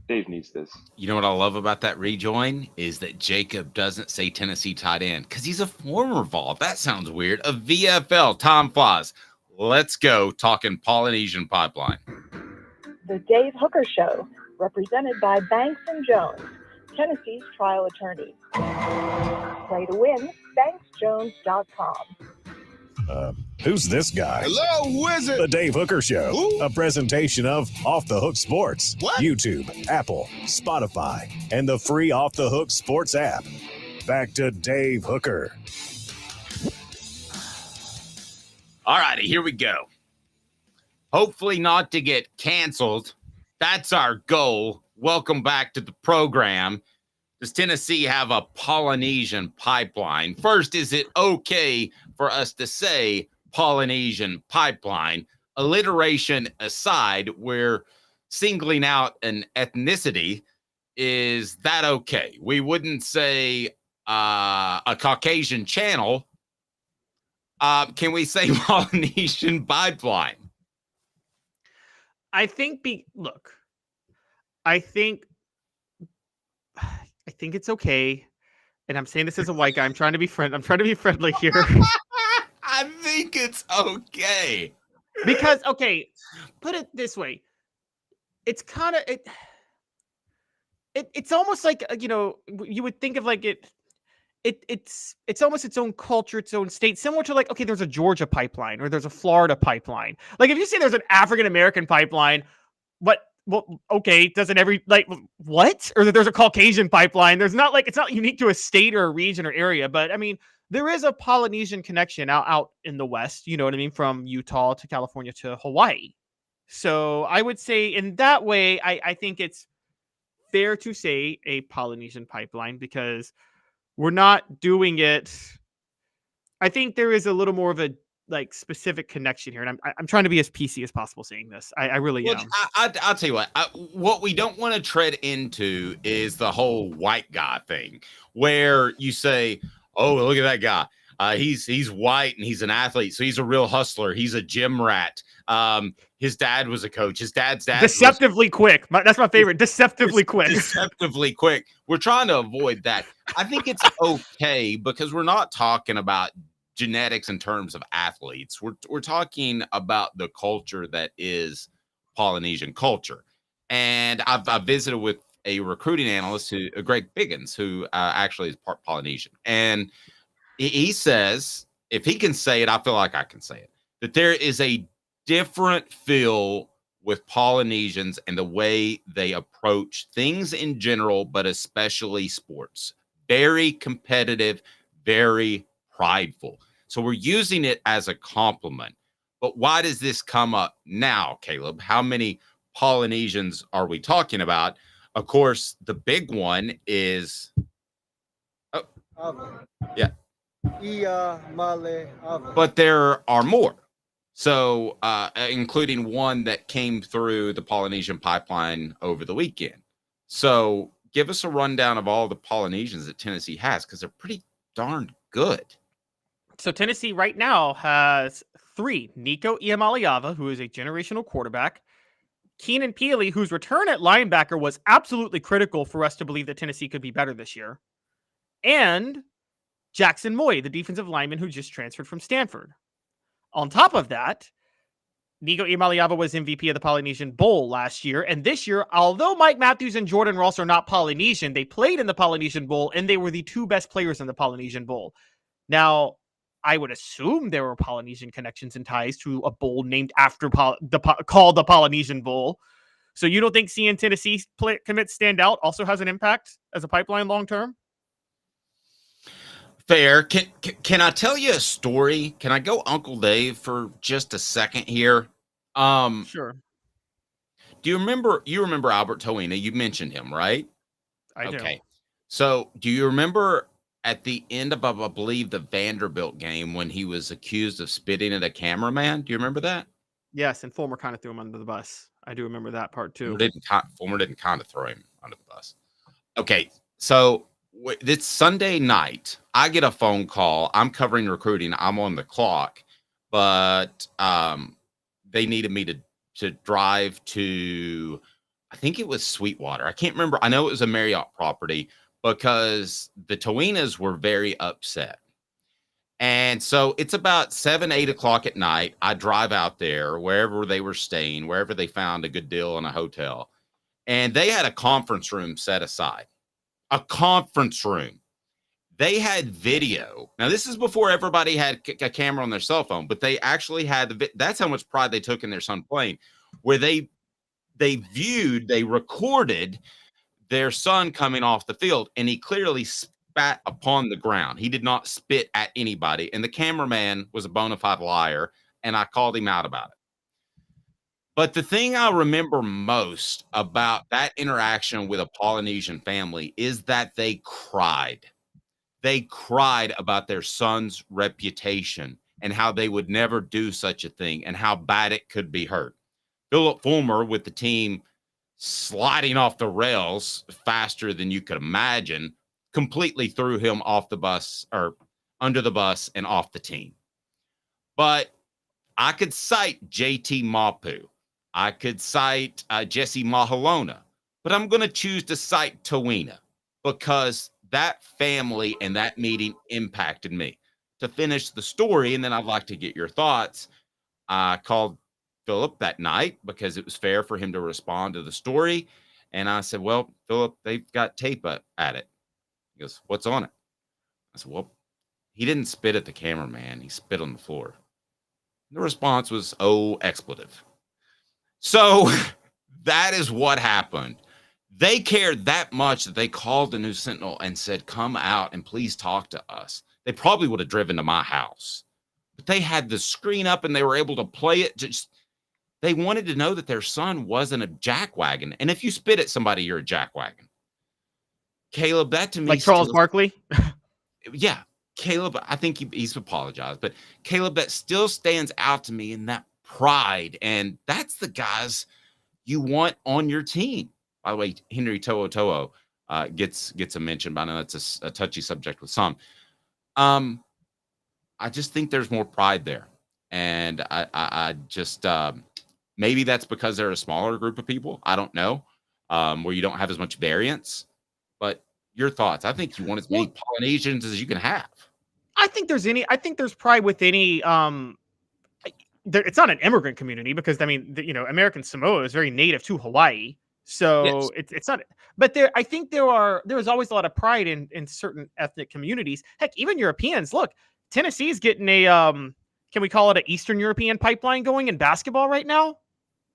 Dave needs this. You know what I love about that rejoin is that Jacob doesn't say Tennessee tight end because he's a former Vol. That sounds weird. A VFL. Tom Foz. Let's go talking Polynesian pipeline. The Dave Hooker Show, represented by Banks and Jones, Tennessee's trial attorney. Play to win, banksjones.com. Who's this guy? Hello, who is it? The Dave Hooker Show, Who? a presentation of Off the Hook Sports, What? YouTube, Apple, Spotify, and the free Off the Hook Sports app. Back to Dave Hooker. All righty, here we go. Hopefully not to get canceled. That's our goal. Welcome back to the program. Does Tennessee have a Polynesian pipeline? First, is it okay for us to say Polynesian pipeline? Alliteration aside, we're singling out an ethnicity. Is that okay? We wouldn't say a Caucasian channel. Can we say Polynesian pipeline? I think I think it's okay. And I'm saying this as a white guy. I'm trying to be friendly here. I think it's okay. Because, okay, put it this way. It's kind of it's almost like, you know, you would think of like it's almost its own culture, its own state, similar to like, okay, there's a Georgia pipeline or there's a Florida pipeline. Like if you say there's an African American pipeline, well, okay, doesn't every like what? Or that there's a Caucasian pipeline. There's not like, it's not unique to a state or a region or area, but I mean, there is a Polynesian connection out in the West, you know what I mean? From Utah to California to Hawaii. So I would say in that way, I think it's fair to say a Polynesian pipeline because we're not doing it. I think there is a little more of a like specific connection here, and I'm trying to be as PC as possible saying this. I really am. I'll tell you what we don't want to tread into is the whole white guy thing, where you say, "Oh, look at that guy." He's white and he's an athlete, so he's a real hustler. He's a gym rat. His dad was a coach. His dad's dad deceptively quick. That's my favorite. Deceptively quick. Deceptively quick. We're trying to avoid that. I think it's okay because we're not talking about genetics in terms of athletes. We're talking about the culture that is Polynesian culture. And I've visited with a recruiting analyst, Greg Biggins, who actually is part Polynesian. And he says, if he can say it, I feel like I can say it, that there is a different feel with Polynesians and the way they approach things in general, but especially sports. Very competitive, very prideful. So we're using it as a compliment. But why does this come up now, Caleb? How many Polynesians are we talking about? Of course, the big one is yeah. But there are more. So including one that came through the Polynesian pipeline over the weekend. So give us a rundown of all the Polynesians that Tennessee has, because they're pretty darn good. So Tennessee right now has 3. Nico Iamaleava, who is a generational quarterback. Keenan Peely, whose return at linebacker was absolutely critical for us to believe that Tennessee could be better this year. And Jackson Moy, the defensive lineman who just transferred from Stanford. On top of that, Nico Iamaleava was MVP of the Polynesian Bowl last year. And this year, although Mike Matthews and Jordan Ross are not Polynesian, they played in the Polynesian Bowl, and they were the 2 best players in the Polynesian Bowl. Now, I would assume there were Polynesian connections and ties to a bowl named after called the Polynesian Bowl. So you don't think seeing Tennessee commits stand out also has an impact as a pipeline long term? Fair. Can I tell you a story? Can I go Uncle Dave for just a second here? Sure. Do you remember Albert Toina? You mentioned him, right? I do. Okay. So do you remember at the end of, I believe, the Vanderbilt game when he was accused of spitting at a cameraman? Do you remember that? Yes, and Fulmer kind of threw him under the bus. I do remember that part too. Fulmer didn't kind of throw him under the bus. Okay, so this Sunday night, I get a phone call. I'm covering recruiting. I'm on the clock, but they needed me to drive to, I think it was Sweetwater. I can't remember. I know it was a Marriott property, because the Toinas were very upset. And so it's about 7, 8 o'clock at night. I drive out there, wherever they were staying, wherever they found a good deal in a hotel. And they had a conference room set aside. A conference room. They had video. Now, this is before everybody had a camera on their cell phone, but they actually had that's how much pride they took in their son playing, where they recorded their son coming off the field, and he clearly spat upon the ground. He did not spit at anybody, and the cameraman was a bona fide liar, and I called him out about it. But the thing I remember most about that interaction with a Polynesian family is that they cried. They cried about their son's reputation and how they would never do such a thing and how bad it could be hurt. Philip Fulmer, with the team sliding off the rails faster than you could imagine, completely threw him off the bus, or under the bus, and off the team. But I could cite JT Mapu. I could cite Jesse Mahalona. But I'm going to choose to cite Toina, because that family and that meeting impacted me. To finish the story, and then I'd like to get your thoughts, I called Philip that night because it was fair for him to respond to the story. And I said, well, Philip, they've got tape at it. He goes, what's on it? I said, well, he didn't spit at the cameraman. He spit on the floor. The response was, oh, expletive. So that is what happened. They cared that much that they called the News Sentinel and said, come out and please talk to us. They probably would have driven to my house. But they had the screen up and they were able to play it. They wanted to know that their son wasn't a jackwagon. And if you spit at somebody, you're a jackwagon. Caleb, that to me... Like Charles Barkley? Yeah. Caleb, I think he's apologized. But Caleb, that still stands out to me in that pride. And that's the guys you want on your team. By the way, Henry To'o gets a mention, but I know that's a touchy subject with some. I just think there's more pride there. And I just maybe that's because they're a smaller group of people. I don't know, where you don't have as much variance. But your thoughts? I think you want as many Polynesians as you can have. I think there's pride with any it's not an immigrant community because I mean, American Samoa is very native to Hawaii. So it's not, but I think there was always a lot of pride in certain ethnic communities. Heck, even Europeans. Look, Tennessee's getting a can we call it an Eastern European pipeline going in basketball right now?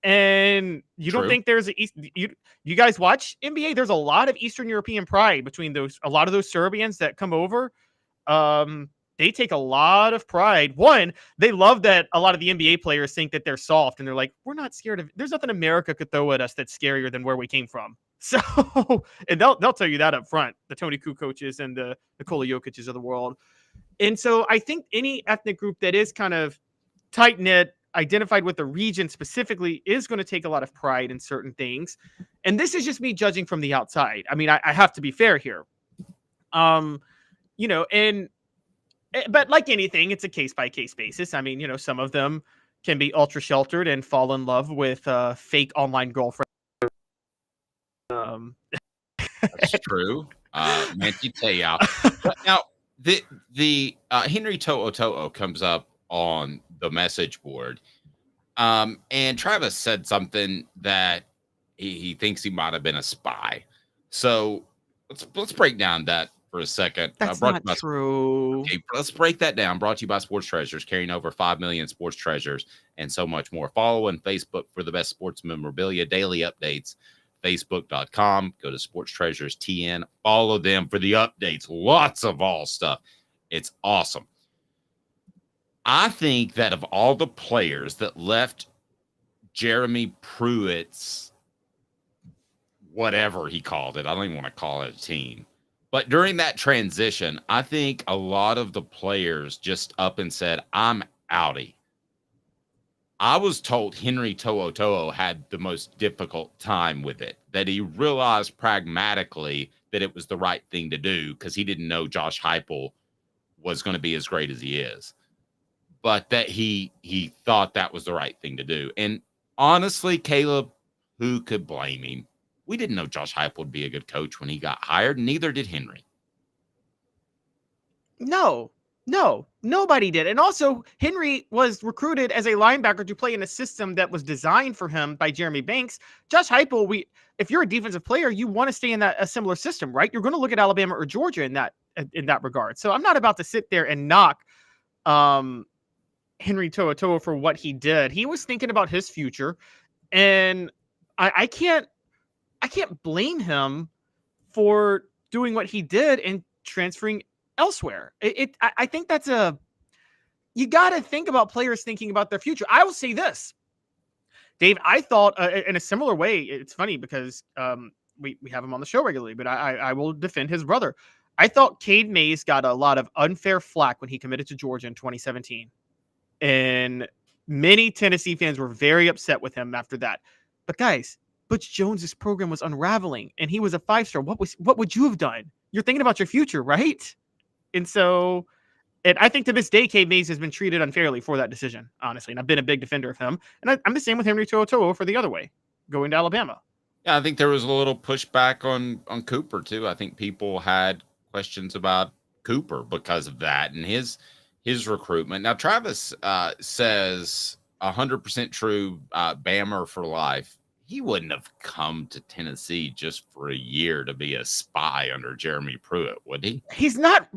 And you don't think there's you guys watch NBA? There's a lot of Eastern European pride between a lot of those Serbians that come over. They take a lot of pride. One, they love that a lot of the NBA players think that they're soft and they're like, we're not scared of, there's nothing America could throw at us that's scarier than where we came from. So, and they'll tell you that up front, the Tony Kukocs and the Nikola Jokic's of the world. And so I think any ethnic group that is kind of tight-knit, identified with the region specifically, is going to take a lot of pride in certain things. And this is just me judging from the outside. I mean, I have to be fair here. But like anything, it's a case-by-case basis. I mean, some of them can be ultra-sheltered and fall in love with fake online girlfriend. That's true. Now, the Henry To'o comes up on the message board. And Travis said something that he thinks he might have been a spy. So let's break down that for a second. That's not true. Okay, let's break that down. Brought to you by Sports Treasures, carrying over 5 million sports treasures and so much more. Follow on Facebook for the best sports memorabilia, daily updates, facebook.com. Go to Sports Treasures TN. Follow them for the updates. Lots of all stuff. It's awesome. I think that of all the players that left Jeremy Pruitt's, whatever he called it, I don't even want to call it a team. But during that transition, I think a lot of the players just up and said, I'm outie. I was told Henry To'o had the most difficult time with it, that he realized pragmatically that it was the right thing to do because he didn't know Josh Heupel was going to be as great as he is. But that he thought that was the right thing to do. And honestly, Caleb, who could blame him? We didn't know Josh Heupel would be a good coach when he got hired. Neither did Henry. No, nobody did. And also, Henry was recruited as a linebacker to play in a system that was designed for him by Jeremy Banks. Josh Heupel, if you're a defensive player, you want to stay in a similar system, right? You're going to look at Alabama or Georgia in that regard. So I'm not about to sit there and knock Henry To'o for what he did. He was thinking about his future, and I can't blame him for doing what he did and transferring elsewhere. I think that's you got to think about players thinking about their future. I will say this, Dave, I thought in a similar way, it's funny because we have him on the show regularly, but I will defend his brother. I thought Cade Mays got a lot of unfair flack when he committed to Georgia in 2017. And many Tennessee fans were very upset with him after that. But guys, Butch Jones's program was unraveling and he was a 5-star. What would you have done? You're thinking about your future, right? And so, and I think to this day, Cade Mays has been treated unfairly for that decision, honestly. And I've been a big defender of him. And I'm the same with Henry To'o for the other way, going to Alabama. Yeah, I think there was a little pushback on Cooper too. I think people had questions about Cooper because of that and his recruitment. Now, Travis says 100% true, Bammer for life. He wouldn't have come to Tennessee just for a year to be a spy under Jeremy Pruitt, would he? He's not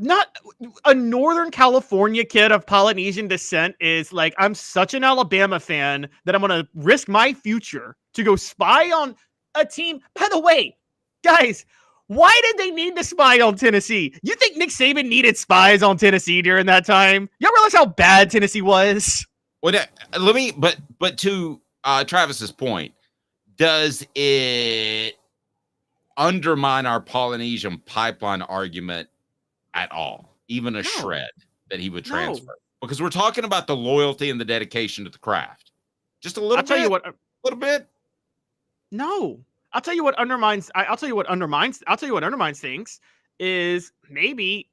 a Northern California kid of Polynesian descent is like, I'm such an Alabama fan that I'm going to risk my future to go spy on a team. By the way, guys, why did they need to spy on Tennessee? You think Nick Saban needed spies on Tennessee during that time? Y'all realize how bad Tennessee was? Well, but to Travis's point, does it undermine our Polynesian pipeline argument at all? Even a shred that he would transfer? No. Because we're talking about the loyalty and the dedication to the craft. Just a little bit. A little bit. No. I'll tell you what undermines things is maybe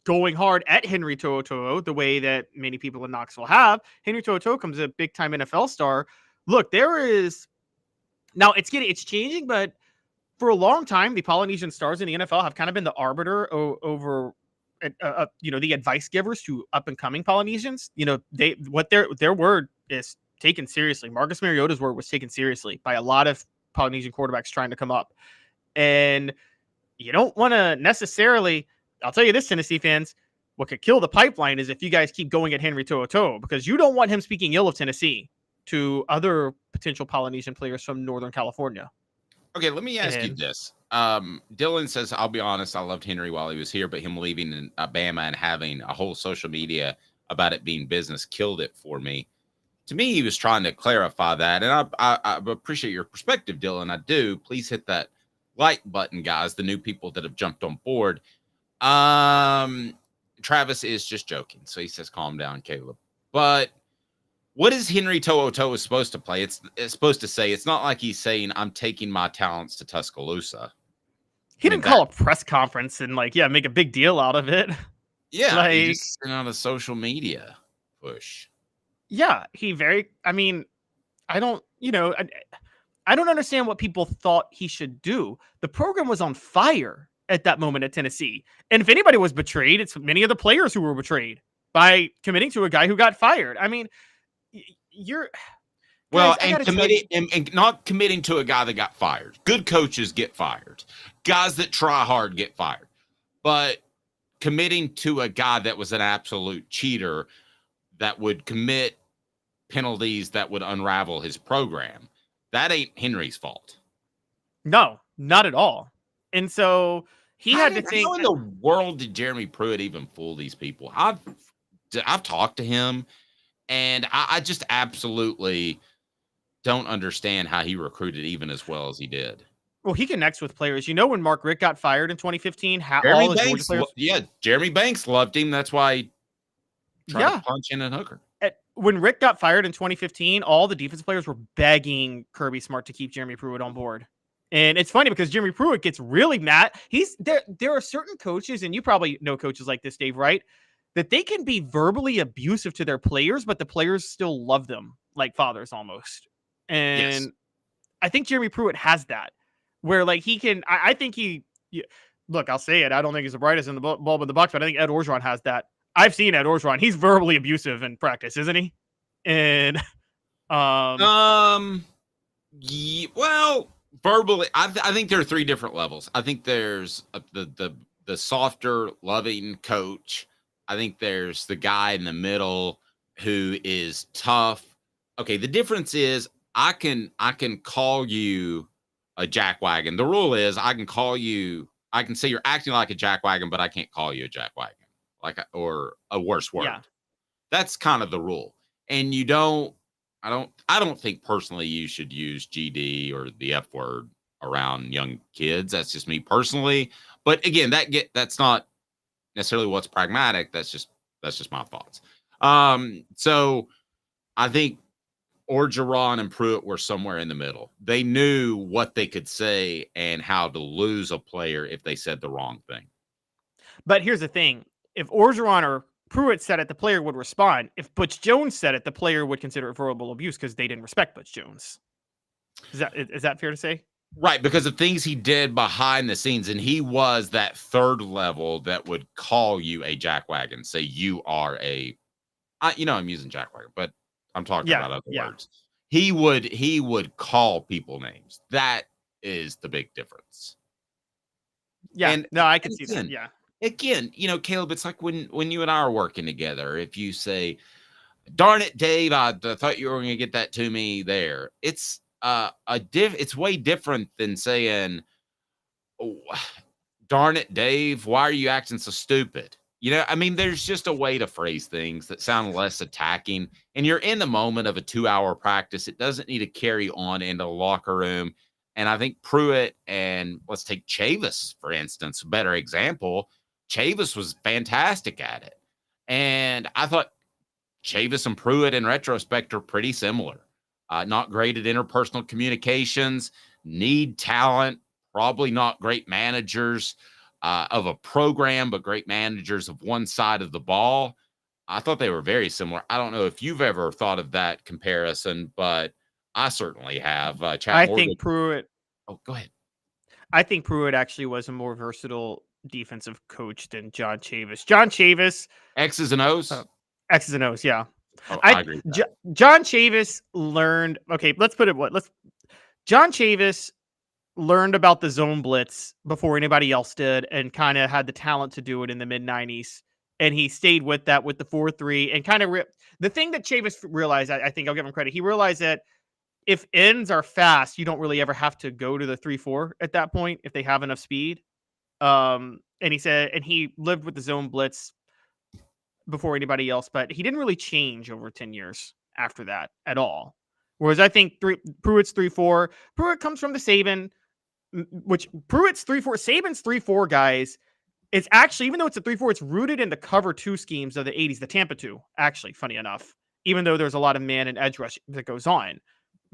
going hard at Henry To'oTo'o the way that many people in Knoxville have. Henry To'oTo'o comes a big-time NFL star. Look, there is now it's changing, but for a long time, the Polynesian stars in the NFL have kind of been the arbiter over, the advice givers to up and coming Polynesians. Their word is taken seriously. Marcus Mariota's word was taken seriously by a lot of Polynesian quarterbacks trying to come up, and you don't want to necessarily. I'll tell you this, Tennessee fans, what could kill the pipeline is if you guys keep going at Henry To'oTo'o, because you don't want him speaking ill of Tennessee to other potential Polynesian players from Northern California. Okay, let me ask you this. Dylan says, I'll be honest, I loved Henry while he was here, but him leaving in Alabama and having a whole social media about it being business killed it for me. To me, he was trying to clarify that, and I appreciate your perspective, Dylan. I do. Please hit that like button, guys, the new people that have jumped on board. Travis is just joking. So he says, calm down, Caleb. But what is Henry To'oTo'o supposed to play? It's supposed to say, it's not like he's saying, I'm taking my talents to Tuscaloosa. He didn't call a press conference and make a big deal out of it. Yeah. He just sent out a social media push. Yeah. I don't understand what people thought he should do. The program was on fire at that moment at Tennessee. And if anybody was betrayed, it's many of the players who were betrayed by committing to a guy who got fired. I mean, and not committing to a guy that got fired. Good coaches get fired. Guys that try hard get fired. But committing to a guy that was an absolute cheater that would commit penalties that would unravel his program, that ain't Henry's fault. No, not at all. And so he had to think, how in the world did Jeremy Pruitt even fool these people? I've talked to him, and I just absolutely don't understand how he recruited even as well as he did. Well, he connects with players. When Mark Richt got fired in 2015, Jeremy Banks loved him. That's why he tried to punch in a Hooker. When Rick got fired in 2015, all the defense players were begging Kirby Smart to keep Jeremy Pruitt on board. And it's funny because Jeremy Pruitt gets really mad. There are certain coaches, and you probably know coaches like this, Dave, right? That they can be verbally abusive to their players, but the players still love them like fathers almost. And yes. I think Jeremy Pruitt has that, where he can. I think look, I'll say it. I don't think he's the brightest in the bulb in the box, but I think Ed Orgeron has that. I've seen Ed Orgeron. He's verbally abusive in practice, isn't he? And verbally, I think there are three different levels. I think there's the softer, loving coach. I think there's the guy in the middle who is tough. Okay, the difference is I can call you a jackwagon. The rule is I can say you're acting like a jackwagon, but I can't call you a jackwagon, or a worse word. Yeah. That's kind of the rule. And I don't think personally you should use GD or the F word around young kids. That's just me personally. But again, that's not necessarily what's pragmatic. That's just my thoughts. So I think Orgeron and Pruitt were somewhere in the middle. They knew what they could say and how to lose a player if they said the wrong thing. But here's the thing. If Orgeron or Pruitt said it, the player would respond. If Butch Jones said it, the player would consider it verbal abuse because they didn't respect Butch Jones. Is that fair to say? Right, because of things he did behind the scenes, and he was that third level that would call you a jackwagon, say you are I'm using jackwagon, but I'm talking about other words. He would call people names. That is the big difference. Yeah, and I can see that. Yeah. Again, Caleb, it's like when you and I are working together. If you say, darn it, Dave, I thought you were going to get that to me there. It's it's way different than saying, oh, darn it, Dave, why are you acting so stupid? There's just a way to phrase things that sound less attacking. And you're in the moment of a 2-hour practice. It doesn't need to carry on into the locker room. And I think Pruitt and let's take Chavis, for instance, a better example. Chavis was fantastic at it. And I thought Chavis and Pruitt in retrospect are pretty similar. Not great at interpersonal communications, need talent, probably not great managers. of a program, but great managers of one side of the ball. I thought they were very similar. I don't know if you've ever thought of that comparison, but I certainly have. I think Pruitt. Oh, go ahead. I think Pruitt actually was a more versatile defensive coach than John Chavis. John Chavis, X's and O's. X's and O's, yeah. Oh, I agree. With that. John Chavis learned. Okay, let's put it. John Chavis learned about the zone blitz before anybody else did, and kind of had the talent to do it in the mid '90s. And he stayed with that with the 4-3, and kind of the thing that Chavis realized. I think I'll give him credit. He realized that if ends are fast, you don't really ever have to go to the 3-4 at that point if they have enough speed. And he said, and he lived with the zone blitz before anybody else, but he didn't really change over 10 years after that at all. Whereas I think Pruitt's 3-4, Pruitt comes from the Saban, which Pruitt's 3-4, Saban's 3-4 guys. It's actually, even though it's a 3-4, it's rooted in the cover 2 schemes of the 80s, the Tampa 2, actually, funny enough, even though there's a lot of man and edge rush that goes on,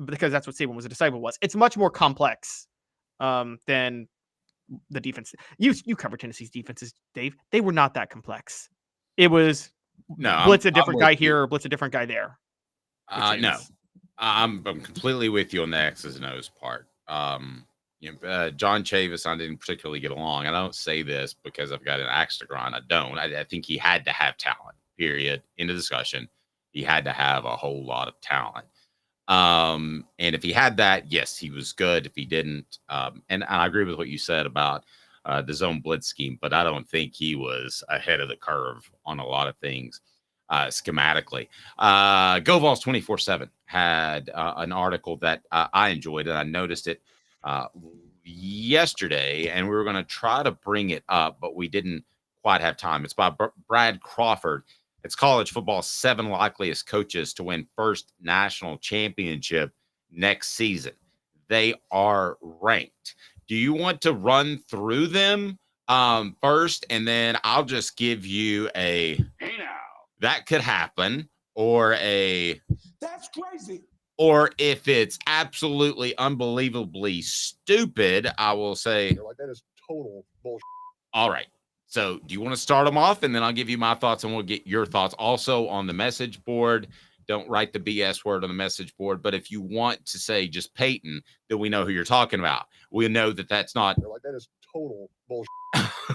because that's what Saban was a disciple was. It's much more complex than the defense. You cover Tennessee's defenses, Dave. They were not that complex. It was blitz a different guy here or blitz a different guy there. No, I'm completely with you on the X's and O's part. John Chavis, I didn't particularly get along. I don't say this because I've got an axe to grind. I don't. I think he had to have talent, period. End of discussion. He had to have a whole lot of talent. And if he had that, yes, he was good. If he didn't, and I agree with what you said about the zone blitz scheme, but I don't think he was ahead of the curve on a lot of things schematically. Go Vols 24/7 had an article that I enjoyed, and I noticed it yesterday, and we were going to try to bring it up, but we didn't quite have time. It's by Brad Crawford. It's college football's 7 likeliest coaches to win first national championship next season. They are ranked. Do you want to run through them first, and then I'll just give you a "hey now, that could happen," or a "that's crazy," or if it's absolutely unbelievably stupid, I will say, like, that is total bullshit. All right. So do you want to start them off, and then I'll give you my thoughts, and we'll get your thoughts also on the message board. Don't write the BS word on the message board. But if you want to say just Peyton, then we know who you're talking about. We know that that's not. Like, that is total bullshit.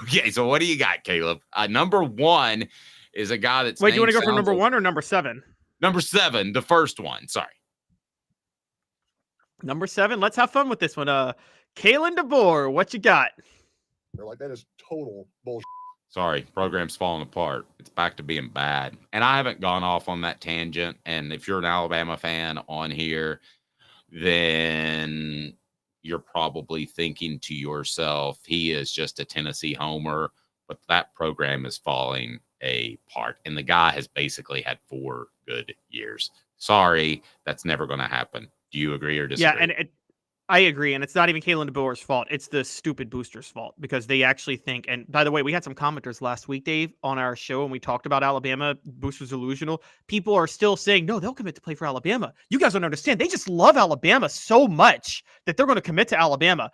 Okay, so what do you got, Caleb? Number 1 is a guy that's. Wait, do you want to go from number 1 or number 7? Number 7, the first one. Sorry. Number 7. Let's have fun with this one. Kalen DeBoer, what you got? They're like, that is total bullshit. Sorry, program's falling apart. It's back to being bad. And I haven't gone off on that tangent. And if you're an Alabama fan on here, then you're probably thinking to yourself, he is just a Tennessee homer, but that program is falling apart. And the guy has basically had 4 good years. Sorry, that's never going to happen. Do you agree or disagree? Yeah, and I agree, and it's not even Kalen DeBoer's fault. It's the stupid boosters' fault, because they actually think, and by the way, we had some commenters last week, Dave, on our show, and we talked about Alabama, boosters delusional. People are still saying, no, they'll commit to play for Alabama. You guys don't understand. They just love Alabama so much that they're going to commit to Alabama.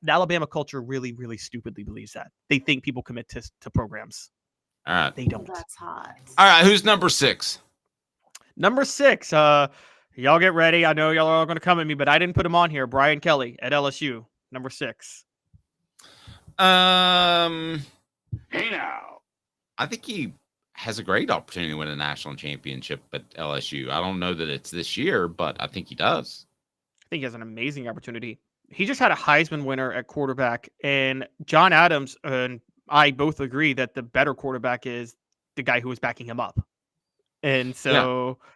The Alabama culture really, really stupidly believes that. They think people commit to programs. All right. They don't. That's hot. All right, who's number 6? Number 6, y'all get ready. I know y'all are all going to come at me, but I didn't put him on here. Brian Kelly at LSU, number 6. Hey now. I think he has a great opportunity to win a national championship at LSU. I don't know that it's this year, but I think he does. I think he has an amazing opportunity. He just had a Heisman winner at quarterback, and John Adams and I both agree that the better quarterback is the guy who was backing him up. And so... Yeah.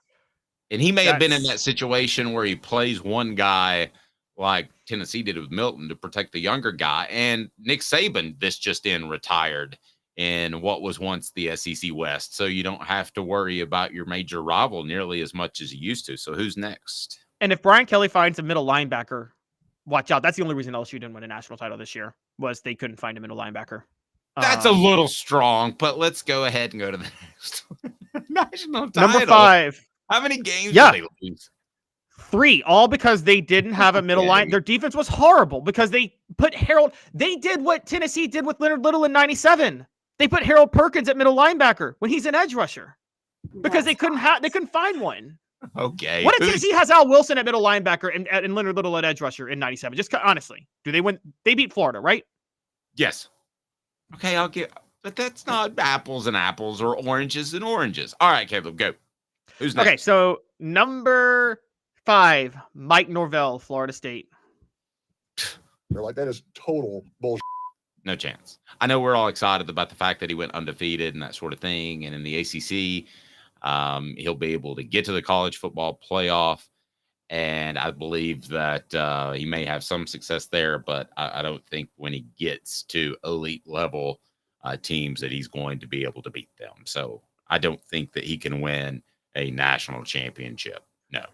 And he may have been in that situation where he plays one guy like Tennessee did with Milton to protect the younger guy. And Nick Saban, this just in, retired in what was once the SEC West. So you don't have to worry about your major rival nearly as much as you used to. So who's next? And if Brian Kelly finds a middle linebacker, watch out. That's the only reason LSU didn't win a national title this year, was they couldn't find a middle linebacker. That's a little strong, but let's go ahead and go to the next national title. Number 5. How many games did they lose? 3, all because they didn't have a middle line. Their defense was horrible because they put Harold. They did what Tennessee did with Leonard Little in '97. They put Harold Perkins at middle linebacker when he's an edge rusher because they couldn't find one. Okay. What if Tennessee has Al Wilson at middle linebacker and Leonard Little at edge rusher in '97? Just honestly, do they win? They beat Florida, right? Yes. Okay, but that's not apples and apples or oranges and oranges. All right, Caleb, go. Who's next? Okay, so number 5, Mike Norvell, Florida State. They're like, that is total bullshit. No chance. I know we're all excited about the fact that he went undefeated and that sort of thing. And in the ACC, he'll be able to get to the college football playoff. And I believe that he may have some success there, but I don't think when he gets to elite level teams that he's going to be able to beat them. So I don't think that he can win a national championship. No.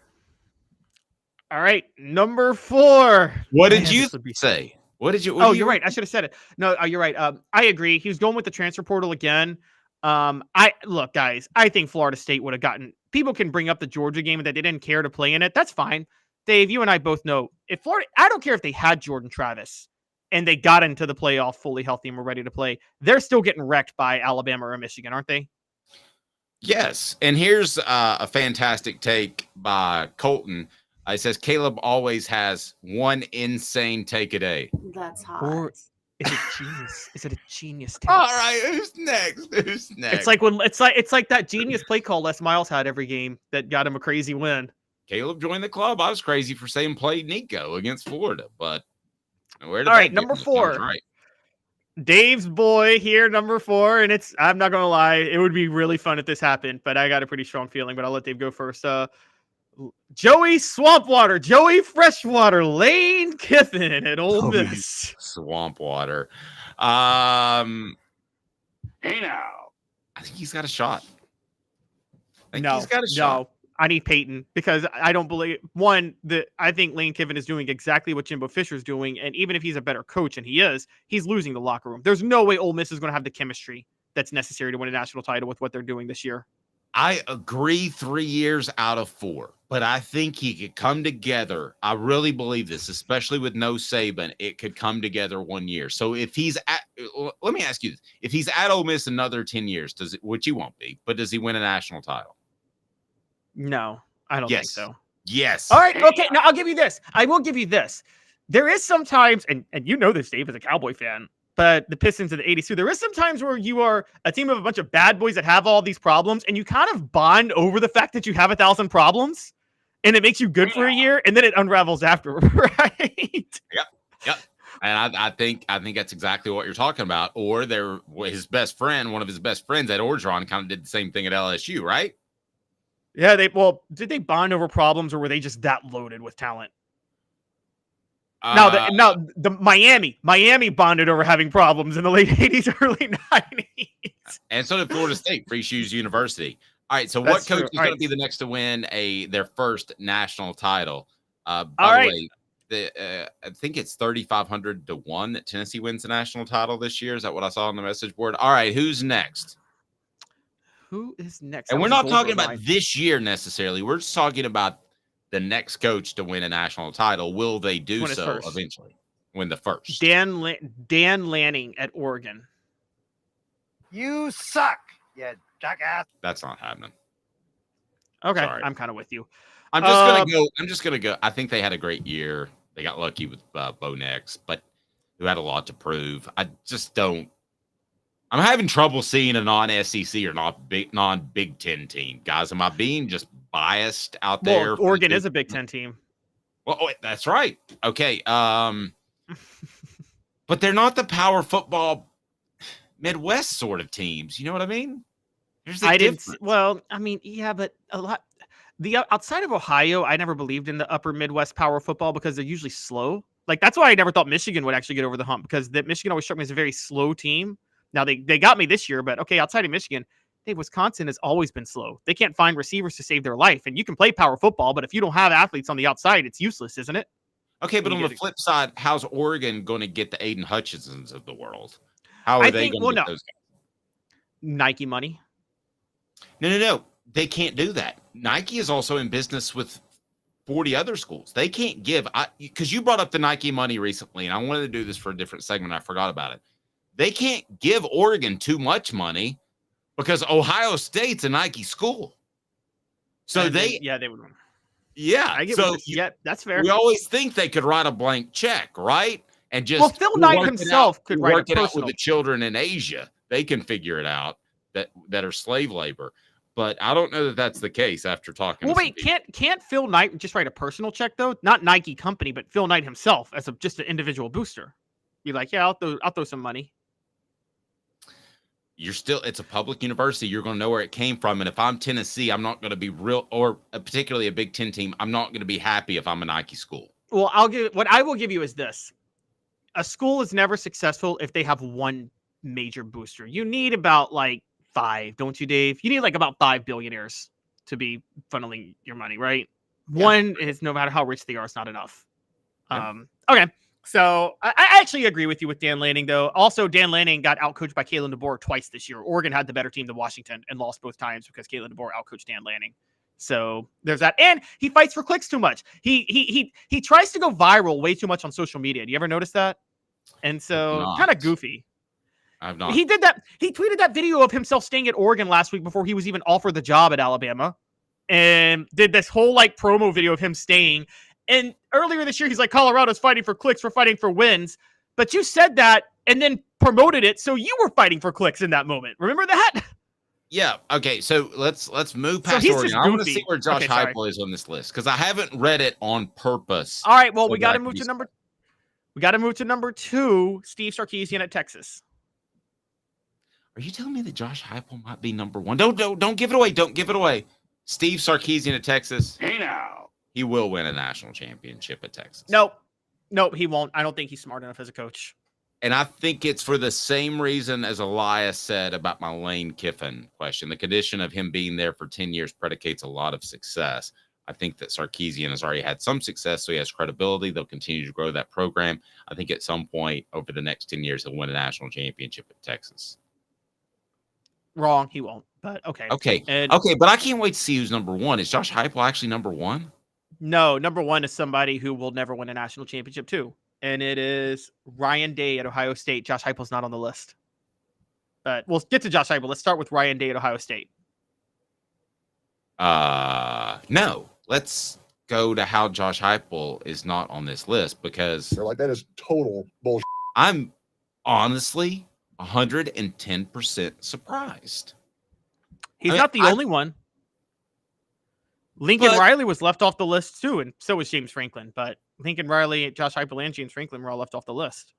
All right, number 4. What did you say? What did you? You're right. I should have said it. No, you're right. I agree. He was going with the transfer portal again. Look, guys. I think Florida State would have gotten. People can bring up the Georgia game and that they didn't care to play in it. That's fine. Dave, you and I both know if Florida. I don't care if they had Jordan Travis and they got into the playoff fully healthy and were ready to play. They're still getting wrecked by Alabama or Michigan, aren't they? Yes. And here's a fantastic take by Colton. It says Caleb always has one insane take a day. That's hot. Or is it genius? Is it a genius take? All right, who's next? Who's next? It's like when it's like that genius play call Les Miles had every game that got him a crazy win. Caleb joined the club. I was crazy for saying play Nico against Florida, but where did all right, number 4. Right. Dave's boy here, number 4, and I'm not gonna lie, it would be really fun if this happened, but I got a pretty strong feeling. But I'll let Dave go first. Joey Swampwater, Joey Freshwater, Lane Kiffin at Ole Miss. Swampwater. Hey now. I think he's got a shot. No, I need Peyton because I don't believe I think Lane Kiffin is doing exactly what Jimbo Fisher's doing, and even if he's a better coach, and he's losing the locker room. There's no way Ole Miss is going to have the chemistry that's necessary to win a national title with what they're doing this year. I agree 3 years out of 4, but I think he could come together. I really believe this, especially with no Saban, it could come together 1 year. So if he's let me ask you this. If he's at Ole Miss another 10 years, which he won't be, but does he win a national title? No, I don't think so. Yes. All right. Okay. Now I'll give you this. I will give you this. There is sometimes, and you know this, Dave, as a Cowboy fan, but the Pistons of the 80s too. There is some times where you are a team of a bunch of bad boys that have all these problems, and you kind of bond over the fact that you have 1,000 problems, and it makes you good for a year, and then it unravels after, right? Yep. And I think that's exactly what you're talking about. Or his best friend, one of his best friends at Orgeron, kind of did the same thing at LSU, right? Yeah. Did they bond over problems, or were they just that loaded with talent? The Miami bonded over having problems in the late 80s, early 90s. And so did Florida State, Free Shoes University. All right, so what coach is going to be the next to win their first national title? By the way, I think it's 3,500 to 1 that Tennessee wins the national title this year. Is that what I saw on the message board? All right, who's next? Who is next? And we're not talking about this year necessarily. We're just talking about the next coach to win a national title. Will they do so eventually? Win the first. Dan Lanning at Oregon. You suck, you jackass. That's not happening. Okay, Sorry. I'm kind of with you. I'm just gonna go. I think they had a great year. They got lucky with Bo Nix, but who had a lot to prove. I just don't. I'm having trouble seeing a non-SEC or non-Big Ten team, guys. Am I being just biased out there? Well, Oregon is a Big Ten team. Well, that's right. Okay. But they're not the power football Midwest sort of teams. You know what I mean? But a lot. Outside of Ohio, I never believed in the upper Midwest power football because they're usually slow. Like that's why I never thought Michigan would actually get over the hump because Michigan always struck me as a very slow team. Now they got me this year, but okay, outside of Michigan, Wisconsin has always been slow. They can't find receivers to save their life, and you can play power football, but if you don't have athletes on the outside, it's useless, isn't it? Okay, but on the flip side, how's Oregon going to get the Aiden Hutchinsons of the world? How are they going to get those guys? Nike money. No. They can't do that. Nike is also in business with 40 other schools. They can't give, because you brought up the Nike money recently, and I wanted to do this for a different segment. I forgot about it. They can't give Oregon too much money because Ohio State's a Nike school. So they would. Yeah. I get so that's fair. We always think they could write a blank check, right? And just Phil Knight himself could write it out with the children in Asia. They can figure it out that are slave labor. But I don't know that that's the case after talking. Well, wait, can't Phil Knight just write a personal check though? Not Nike company, but Phil Knight himself as just an individual booster. Be like, yeah, I'll throw some money. It's a public university. You're going to know where it came from. And if I'm Tennessee, I'm not going to be or particularly a Big Ten team. I'm not going to be happy if I'm a Nike school. Well, what I will give you is this. A school is never successful if they have one major booster. You need about 5, don't you, Dave? You need about 5 billionaires to be funneling your money, right? Yeah. One is, no matter how rich they are, it's not enough. Yeah. Okay. So I actually agree with you with Dan Lanning, though. Also, Dan Lanning got outcoached by Kalen DeBoer twice this year. Oregon had the better team than Washington and lost both times because Kalen DeBoer outcoached Dan Lanning. So there's that. And he fights for clicks too much. He tries to go viral way too much on social media. Do you ever notice that? And so kind of goofy. I've not. He did that. He tweeted that video of himself staying at Oregon last week before he was even offered the job at Alabama, and did this whole promo video of him staying. And earlier this year, he's like, Colorado's fighting for clicks. We're fighting for wins. But you said that and then promoted it. So you were fighting for clicks in that moment. Remember that? Yeah. Okay. So let's move past Oregon. I want to see where Josh Heupel is on this list because I haven't read it on purpose. All right. Well, we got to move to number. We got to move to number 2. Steve Sarkisian at Texas. Are you telling me that Josh Heupel might be number 1? Don't give it away. Don't give it away. Steve Sarkisian at Texas. Hey now. He will win a national championship at Texas. Nope, he won't. I don't think he's smart enough as a coach. And I think it's for the same reason as Elias said about my Lane Kiffin question. The condition of him being there for 10 years predicates a lot of success. I think that Sarkisian has already had some success, so he has credibility. They'll continue to grow that program. I think at some point over the next 10 years, he'll win a national championship at Texas. Wrong, he won't. But okay. Okay, but I can't wait to see who's number 1. Is Josh Heupel actually number 1? No, number 1 is somebody who will never win a national championship too. And it is Ryan Day at Ohio State. Josh Heupel's not on the list. But we'll get to Josh Heupel. Let's start with Ryan Day at Ohio State. No. Let's go to how Josh Heupel is not on this list because they're like, that is total bullshit. I'm honestly 110% surprised. He's not the only one. Lincoln Riley was left off the list too, and so was James Franklin. But Lincoln Riley, Josh Heupel, and James Franklin were all left off the list.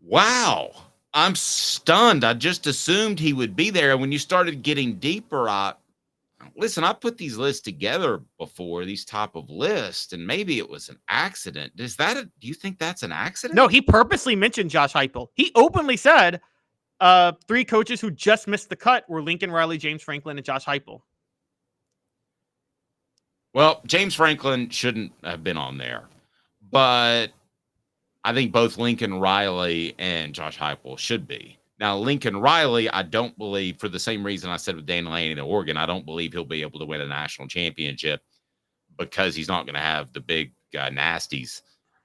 Wow. I'm stunned. I just assumed he would be there. And when you started getting deeper, I put these lists together before, these type of lists, and maybe it was an accident. Do you think that's an accident? No, he purposely mentioned Josh Heupel. He openly said 3 coaches who just missed the cut were Lincoln Riley, James Franklin, and Josh Heupel. Well, James Franklin shouldn't have been on there, but I think both Lincoln Riley and Josh Heupel should be. Now, Lincoln Riley, I don't believe, for the same reason I said with Dan Lanning at Oregon, I don't believe he'll be able to win a national championship because he's not going to have the big nasties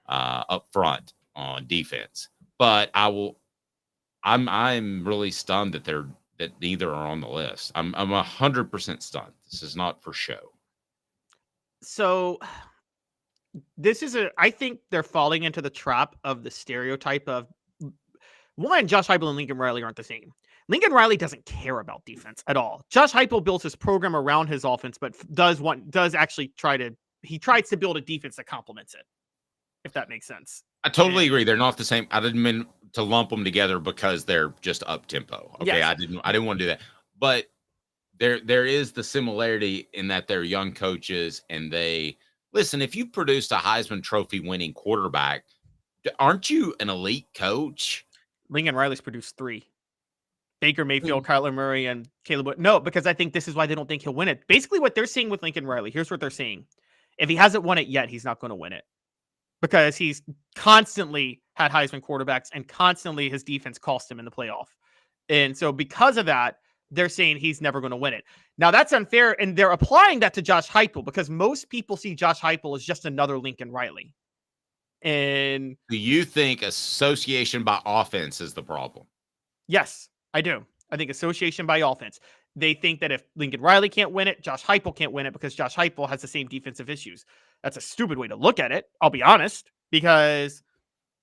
up front on defense. But I'm really stunned that neither are on the list. I'm 100% stunned. This is not for show. So I think they're falling into the trap of the stereotype of one, Josh Heupel and Lincoln Riley aren't the same. Lincoln Riley doesn't care about defense at all. Josh Heupel builds his program around his offense, but tries to build a defense that complements it, if that makes sense. I totally agree. They're not the same. I didn't mean to lump them together because they're just up tempo. Okay. Yes. I didn't want to do that, but there is the similarity in that they're young coaches and listen, if you produced a Heisman Trophy winning quarterback, aren't you an elite coach? Lincoln Riley's produced 3. Baker Mayfield, Kyler Murray, and Caleb. No, because I think this is why they don't think he'll win it. Basically, what they're seeing with Lincoln Riley, here's what they're saying. If he hasn't won it yet, he's not going to win it. Because he's constantly had Heisman quarterbacks and constantly his defense cost him in the playoff. And so because of that, they're saying he's never going to win it. Now, that's unfair, and they're applying that to Josh Heupel because most people see Josh Heupel as just another Lincoln Riley. And do you think association by offense is the problem? Yes, I do. I think association by offense. They think that if Lincoln Riley can't win it, Josh Heupel can't win it because Josh Heupel has the same defensive issues. That's a stupid way to look at it, I'll be honest, because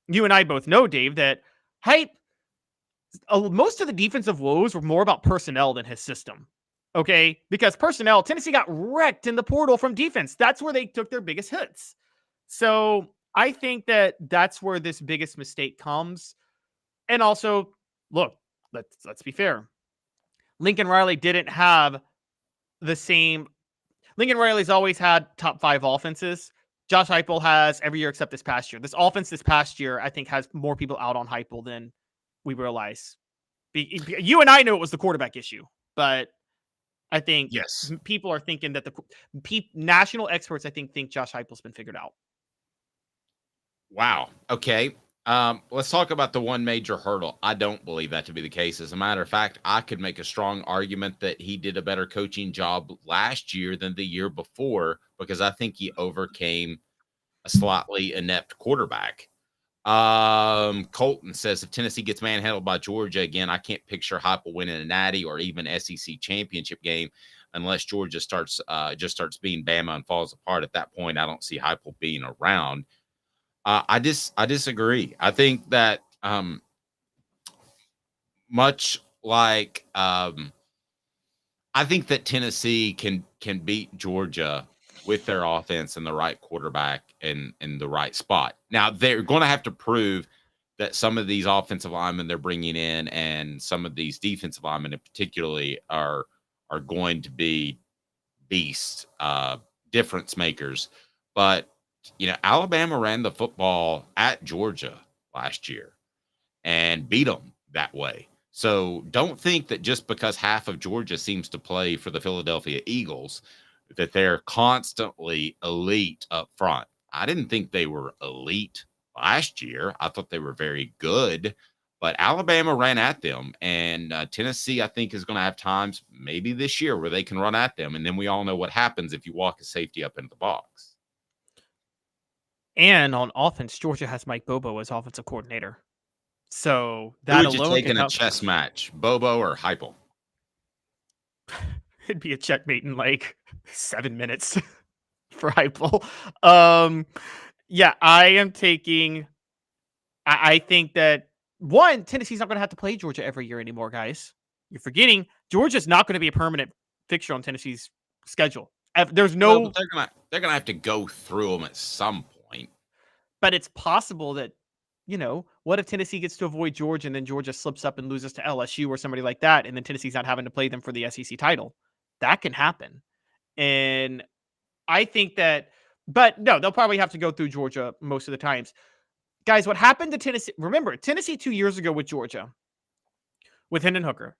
you and I both know, Dave, that most of the defensive woes were more about personnel than his system. Okay? Because personnel, Tennessee got wrecked in the portal from defense. That's where they took their biggest hits. So I think that that's where this biggest mistake comes. And also, look, let's be fair. Lincoln Riley didn't have the same. Lincoln Riley's always had top 5 offenses. Josh Heupel has every year except this past year. This offense this past year, I think, has more people out on Heupel than we realize. You and I knew it was the quarterback issue, but I think people are thinking that the national experts, I think Josh Heupel's been figured out. Wow. Okay. Let's talk about the one major hurdle. I don't believe that to be the case. As a matter of fact, I could make a strong argument that he did a better coaching job last year than the year before because I think he overcame a slightly inept quarterback. Colton says if Tennessee gets manhandled by Georgia again, I can't picture Heupel winning a Natty or even SEC championship game unless Georgia just starts being Bama and falls apart. At that point, I don't see Heupel being around. I disagree. I think that much like I think that Tennessee can beat Georgia with their offense and the right quarterback and the right spot. Now they're going to have to prove that some of these offensive linemen they're bringing in and some of these defensive linemen in particularly are going to be beasts, difference makers. But Alabama ran the football at Georgia last year and beat them that way. So don't think that just because half of Georgia seems to play for the Philadelphia Eagles that they're constantly elite up front. I didn't think they were elite last year. I thought they were very good, but Alabama ran at them. And Tennessee, I think, is going to have times maybe this year where they can run at them. And then we all know what happens if you walk a safety up into the box. And on offense, Georgia has Mike Bobo as offensive coordinator. So that Who would alone you take can in a help. chess match, Bobo or Heupel? It'd be a checkmate in like 7 minutes for Heupel. Yeah, I am taking. I think that Tennessee's not going to have to play Georgia every year anymore, guys. You're forgetting Georgia's not going to be a permanent fixture on Tennessee's schedule. There's no. Well, they're gonna have to go through them at some point. But it's possible that, what if Tennessee gets to avoid Georgia and then Georgia slips up and loses to LSU or somebody like that, and then Tennessee's not having to play them for the SEC title? That can happen. And I think that, but no, they'll probably have to go through Georgia most of the times. Guys, what happened to Tennessee? Remember, Tennessee 2 years ago with Georgia, with Hendon Hooker.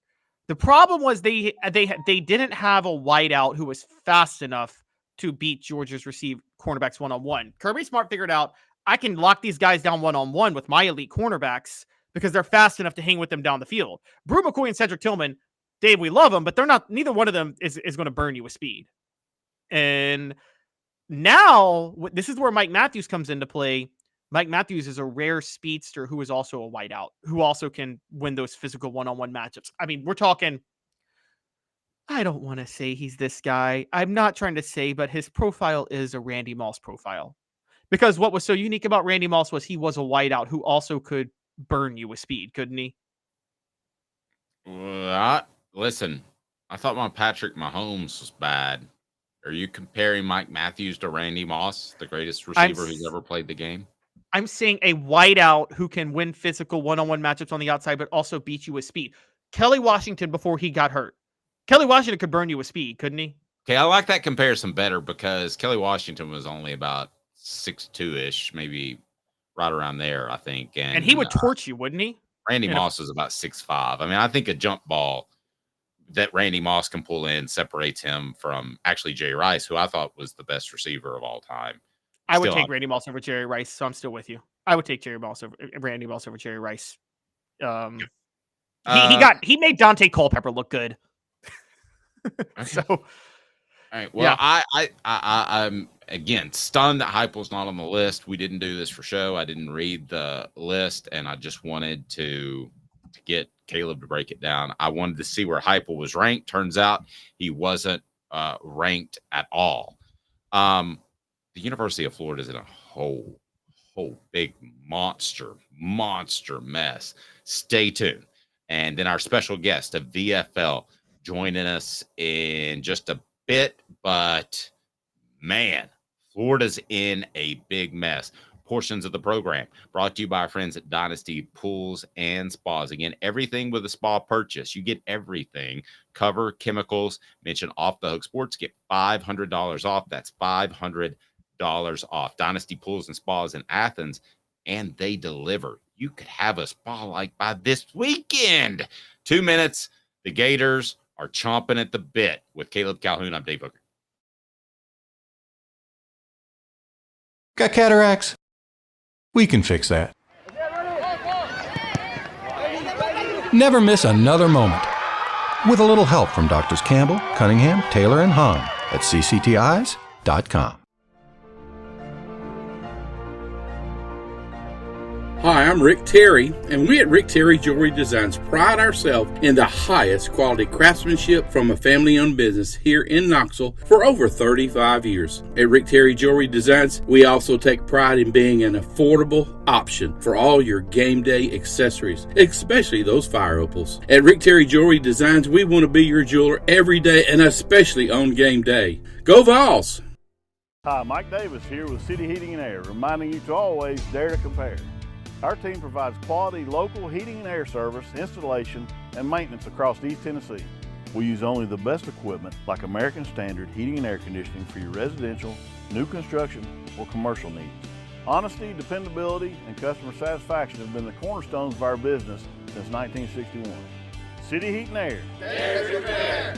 The problem was they didn't have a wideout who was fast enough to beat Georgia's cornerbacks one-on-one. Kirby Smart figured out, I can lock these guys down one-on-one with my elite cornerbacks because they're fast enough to hang with them down the field. Brew McCoy and Cedric Tillman, Dave, we love them, but neither one of them is going to burn you with speed. And now, this is where Mike Matthews comes into play. Mike Matthews is a rare speedster who is also a wideout, who also can win those physical one-on-one matchups. I mean, we're talking, I don't want to say he's this guy. I'm not trying to say, but his profile is a Randy Moss profile. Because what was so unique about Randy Moss was he was a wideout who also could burn you with speed, couldn't he? Listen, I thought my Patrick Mahomes was bad. Are you comparing Mike Matthews to Randy Moss, the greatest receiver who's ever played the game? I'm saying a wideout who can win physical one-on-one matchups on the outside, but also beat you with speed. Kelly Washington before he got hurt. Kelly Washington could burn you with speed, couldn't he? Okay, I like that comparison better because Kelly Washington was only about 6'2"-ish, maybe right around there, I think. And he would torch you, wouldn't he? Randy Moss was about 6'5". I mean, I think a jump ball that Randy Moss can pull in separates him from actually Jerry Rice, who I thought was the best receiver of all time. I would take Randy Moss over Jerry Rice, so I'm still with you. I would take Randy Moss over Jerry Rice. He made Dante Culpepper look good. So, all right. Well, yeah. I'm again stunned that Heupel's not on the list. We didn't do this for show. I didn't read the list, and I just wanted to get Caleb to break it down. I wanted to see where Heupel was ranked. Turns out he wasn't ranked at all. The University of Florida is in a whole big monster mess. Stay tuned. And then our special guest of VFL joining us in just a bit. But man, Florida's in a big mess. Portions of the program brought to you by our friends at Dynasty Pools and Spas. Again, everything with a spa purchase. You get everything. Cover, chemicals, mention Off the Hook Sports, get $500 off. That's $500 off. Dynasty Pools and Spas in Athens, and they deliver. You could have a spa like by this weekend. 2 minutes. The Gators are chomping at the bit. With Caleb Calhoun, I'm Dave Hooker. Got cataracts? We can fix that. Never miss another moment. With a little help from Doctors Campbell, Cunningham, Taylor, and Haun at cctis.com. Hi, I'm Rick Terry, and we at Rick Terry Jewelry Designs pride ourselves in the highest quality craftsmanship from a family-owned business here in Knoxville for over 35 years. At Rick Terry Jewelry Designs, we also take pride in being an affordable option for all your game day accessories, especially those fire opals. At Rick Terry Jewelry Designs, we want to be your jeweler every day and especially on game day. Go Vols! Hi, Mike Davis here with City Heating and Air, reminding you to always dare to compare. Our team provides quality local heating and air service, installation, and maintenance across East Tennessee. We use only the best equipment like American Standard heating and air conditioning for your residential, new construction, or commercial needs. Honesty, dependability, and customer satisfaction have been the cornerstones of our business since 1961. City Heat and Air. Dare to compare.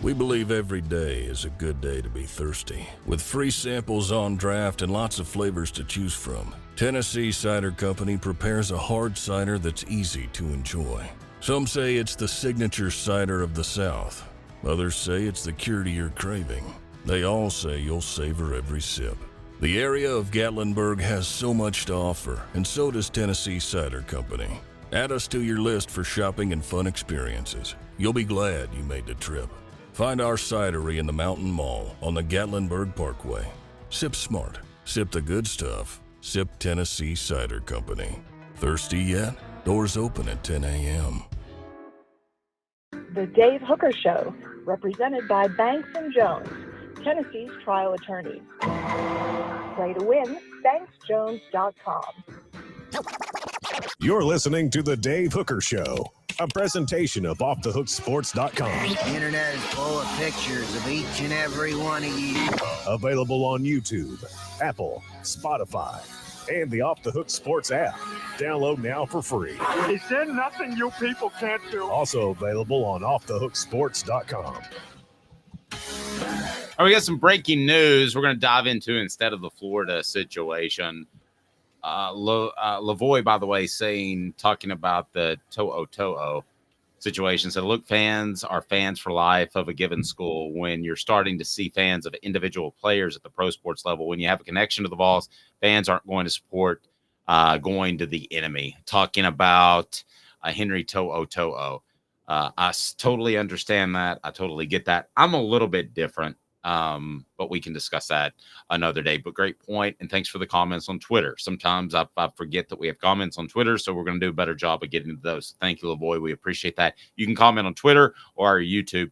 We believe every day is a good day to be thirsty. With free samples on draft and lots of flavors to choose from, Tennessee Cider Company prepares a hard cider that's easy to enjoy. Some say it's the signature cider of the South. Others say it's the cure to your craving. They all say you'll savor every sip. The area of Gatlinburg has so much to offer, and so does Tennessee Cider Company. Add us to your list for shopping and fun experiences. You'll be glad you made the trip. Find our cidery in the Mountain Mall on the Gatlinburg Parkway. Sip smart. Sip the good stuff. Sip Tennessee Cider Company. Thirsty yet? Doors open at 10 a.m. The Dave Hooker Show, represented by Banks & Jones, Tennessee's trial attorneys. Play to win, banksjones.com. You're listening to The Dave Hooker Show, a presentation of offthehooksports.com. The internet is full of pictures of each and every one of you. Available on YouTube, Apple, Spotify, and the Off the Hook Sports app. Download now for free. Is there nothing you people can't do? Also available on offthehooksports.com. All right, we got some breaking news we're going to dive into instead of the Florida situation. Lavoie, by the way, talking about the To'o situation, said, look, fans are fans for life of a given school. When you're starting to see fans of individual players at the pro sports level, when you have a connection to the Vols, fans aren't going to support going to the enemy. Talking about Henry To'o. I totally understand that. I totally get that. I'm a little bit different. But we can discuss that another day. But great point, and thanks for the comments on Twitter. Sometimes I forget that we have comments on Twitter, so we're going to do a better job of getting to those. Thank you, Lavoie. We appreciate that. You can comment on Twitter or our YouTube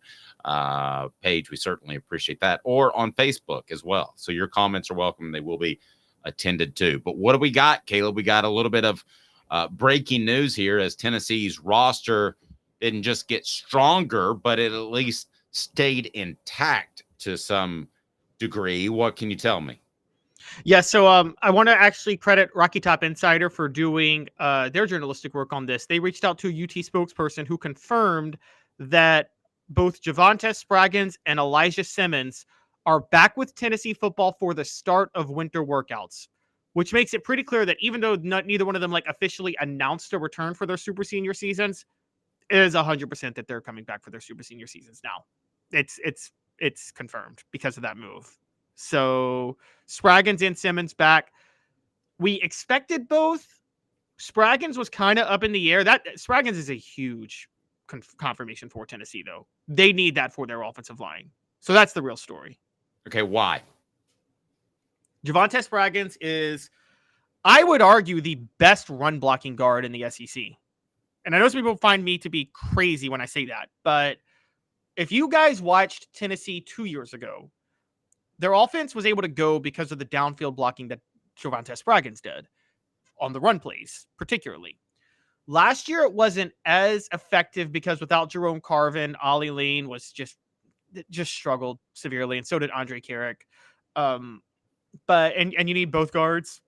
page. We certainly appreciate that, or on Facebook as well. So your comments are welcome. They will be attended to. But what do we got, Caleb? We got a little bit of breaking news here as Tennessee's roster didn't just get stronger, but it at least stayed intact to some degree. What can you tell me? Yeah, so I want to actually credit Rocky Top Insider for doing their journalistic work on this. They reached out to a UT spokesperson who confirmed that both Javonte Spraggins and Elijah Simmons are back with Tennessee football for the start of winter workouts. which makes it pretty clear that even though neither one of them like officially announced a return for their super senior seasons, it is 100% that they're coming back for their super senior seasons now. It's confirmed because of that move. So Spraggins and Simmons back. We expected both. Spraggins was kind of up in the air. That Spraggins is a huge confirmation for Tennessee, though. They need that for their offensive line. So that's the real story. Okay, why? Javonte Spraggins is, I would argue, the best run blocking guard in the SEC. And I know some people find me to be crazy when I say that, but if you guys watched Tennessee 2 years ago, their offense was able to go because of the downfield blocking that Javonte Spraggins did on the run plays, particularly. Last year, it wasn't as effective because without Jerome Carvin, Ollie Lane was just struggled severely, and so did Andre Carrick. But you need both guards.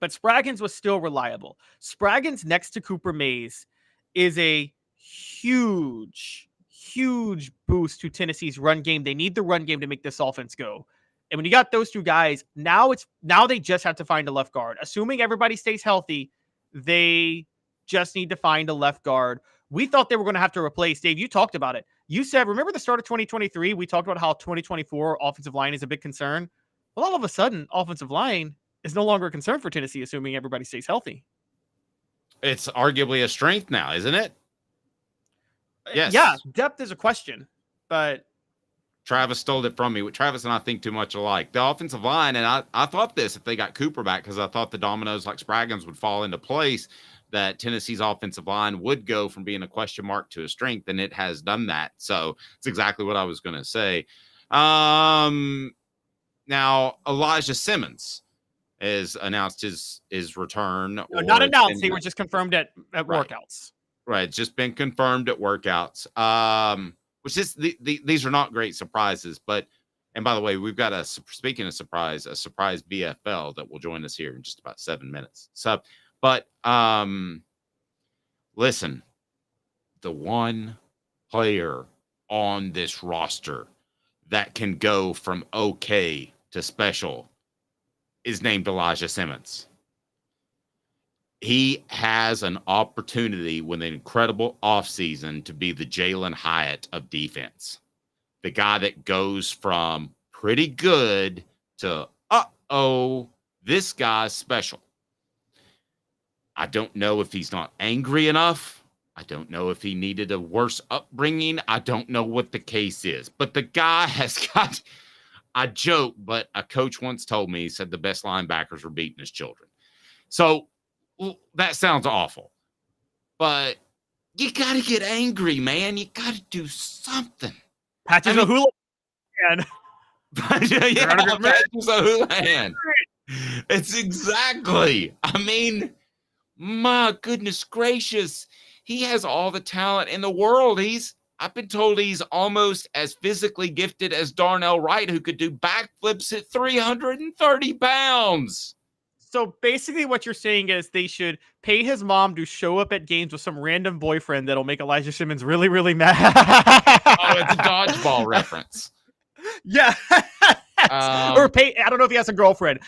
But Spraggins was still reliable. Spraggins next to Cooper Mays is a huge boost to Tennessee's run game. They need the run game to make this offense go. And when you got those two guys, now they just have to find a left guard. Assuming everybody stays healthy, they just need to find a left guard. We thought they were going to have to replace, Dave, you talked about it. You said, remember the start of 2023, we talked about how 2024 offensive line is a big concern. Well, all of a sudden, offensive line is no longer a concern for Tennessee, assuming everybody stays healthy. It's arguably a strength now, isn't it? Yes. Yeah, depth is a question, but Travis stole it from me. Travis and I think too much alike. The offensive line, and I thought this if they got Cooper back, because I thought the dominoes like Spraggins would fall into place, that Tennessee's offensive line would go from being a question mark to a strength, and it has done that. So it's exactly what I was going to say. Now, Elijah Simmons has announced his return. No, not announced. They were just confirmed at workouts. Right. It's just been confirmed at workouts. Which is these are not great surprises, but, and by the way, we've got speaking of surprise, a surprise BFL that will join us here in just about 7 minutes. So, but listen, the one player on this roster that can go from okay to special is named Elijah Simmons. He has an opportunity with an incredible offseason to be the Jalen Hyatt of defense. The guy that goes from pretty good to, this guy's special. I don't know if he's not angry enough. I don't know if he needed a worse upbringing. I don't know what the case is. But the guy has got, I joke, but a coach once told me, he said the best linebackers were beating his children. So, well, that sounds awful, but you got to get angry, man. You got to do something. Patches a hula hand. Patches a hula hand. It's exactly. I mean, my goodness gracious. He has all the talent in the world. I've been told he's almost as physically gifted as Darnell Wright, who could do backflips at 330 pounds. So basically what you're saying is they should pay his mom to show up at games with some random boyfriend that'll make Elijah Simmons really, really mad. It's a dodgeball reference. Yeah. Or pay, I don't know if he has a girlfriend.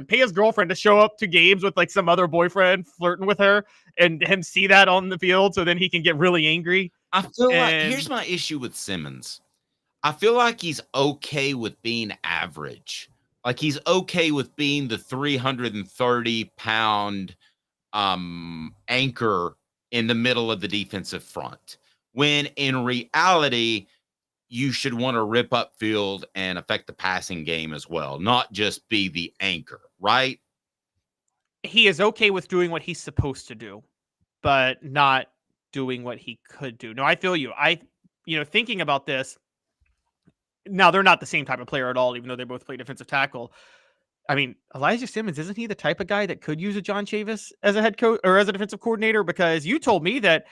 Pay his girlfriend to show up to games with like some other boyfriend flirting with her and him see that on the field so then he can get really angry. I feel like, here's my issue with Simmons. I feel like he's okay with being average. Like he's okay with being the 330-pound anchor in the middle of the defensive front. When in reality, you should want to rip up field and affect the passing game as well, not just be the anchor, right? He is okay with doing what he's supposed to do, but not doing what he could do. No, I feel you. Thinking about this, now, they're not the same type of player at all, even though they both play defensive tackle. I mean, Elijah Simmons, isn't he the type of guy that could use a John Chavis as a head coach or as a defensive coordinator? Because you told me that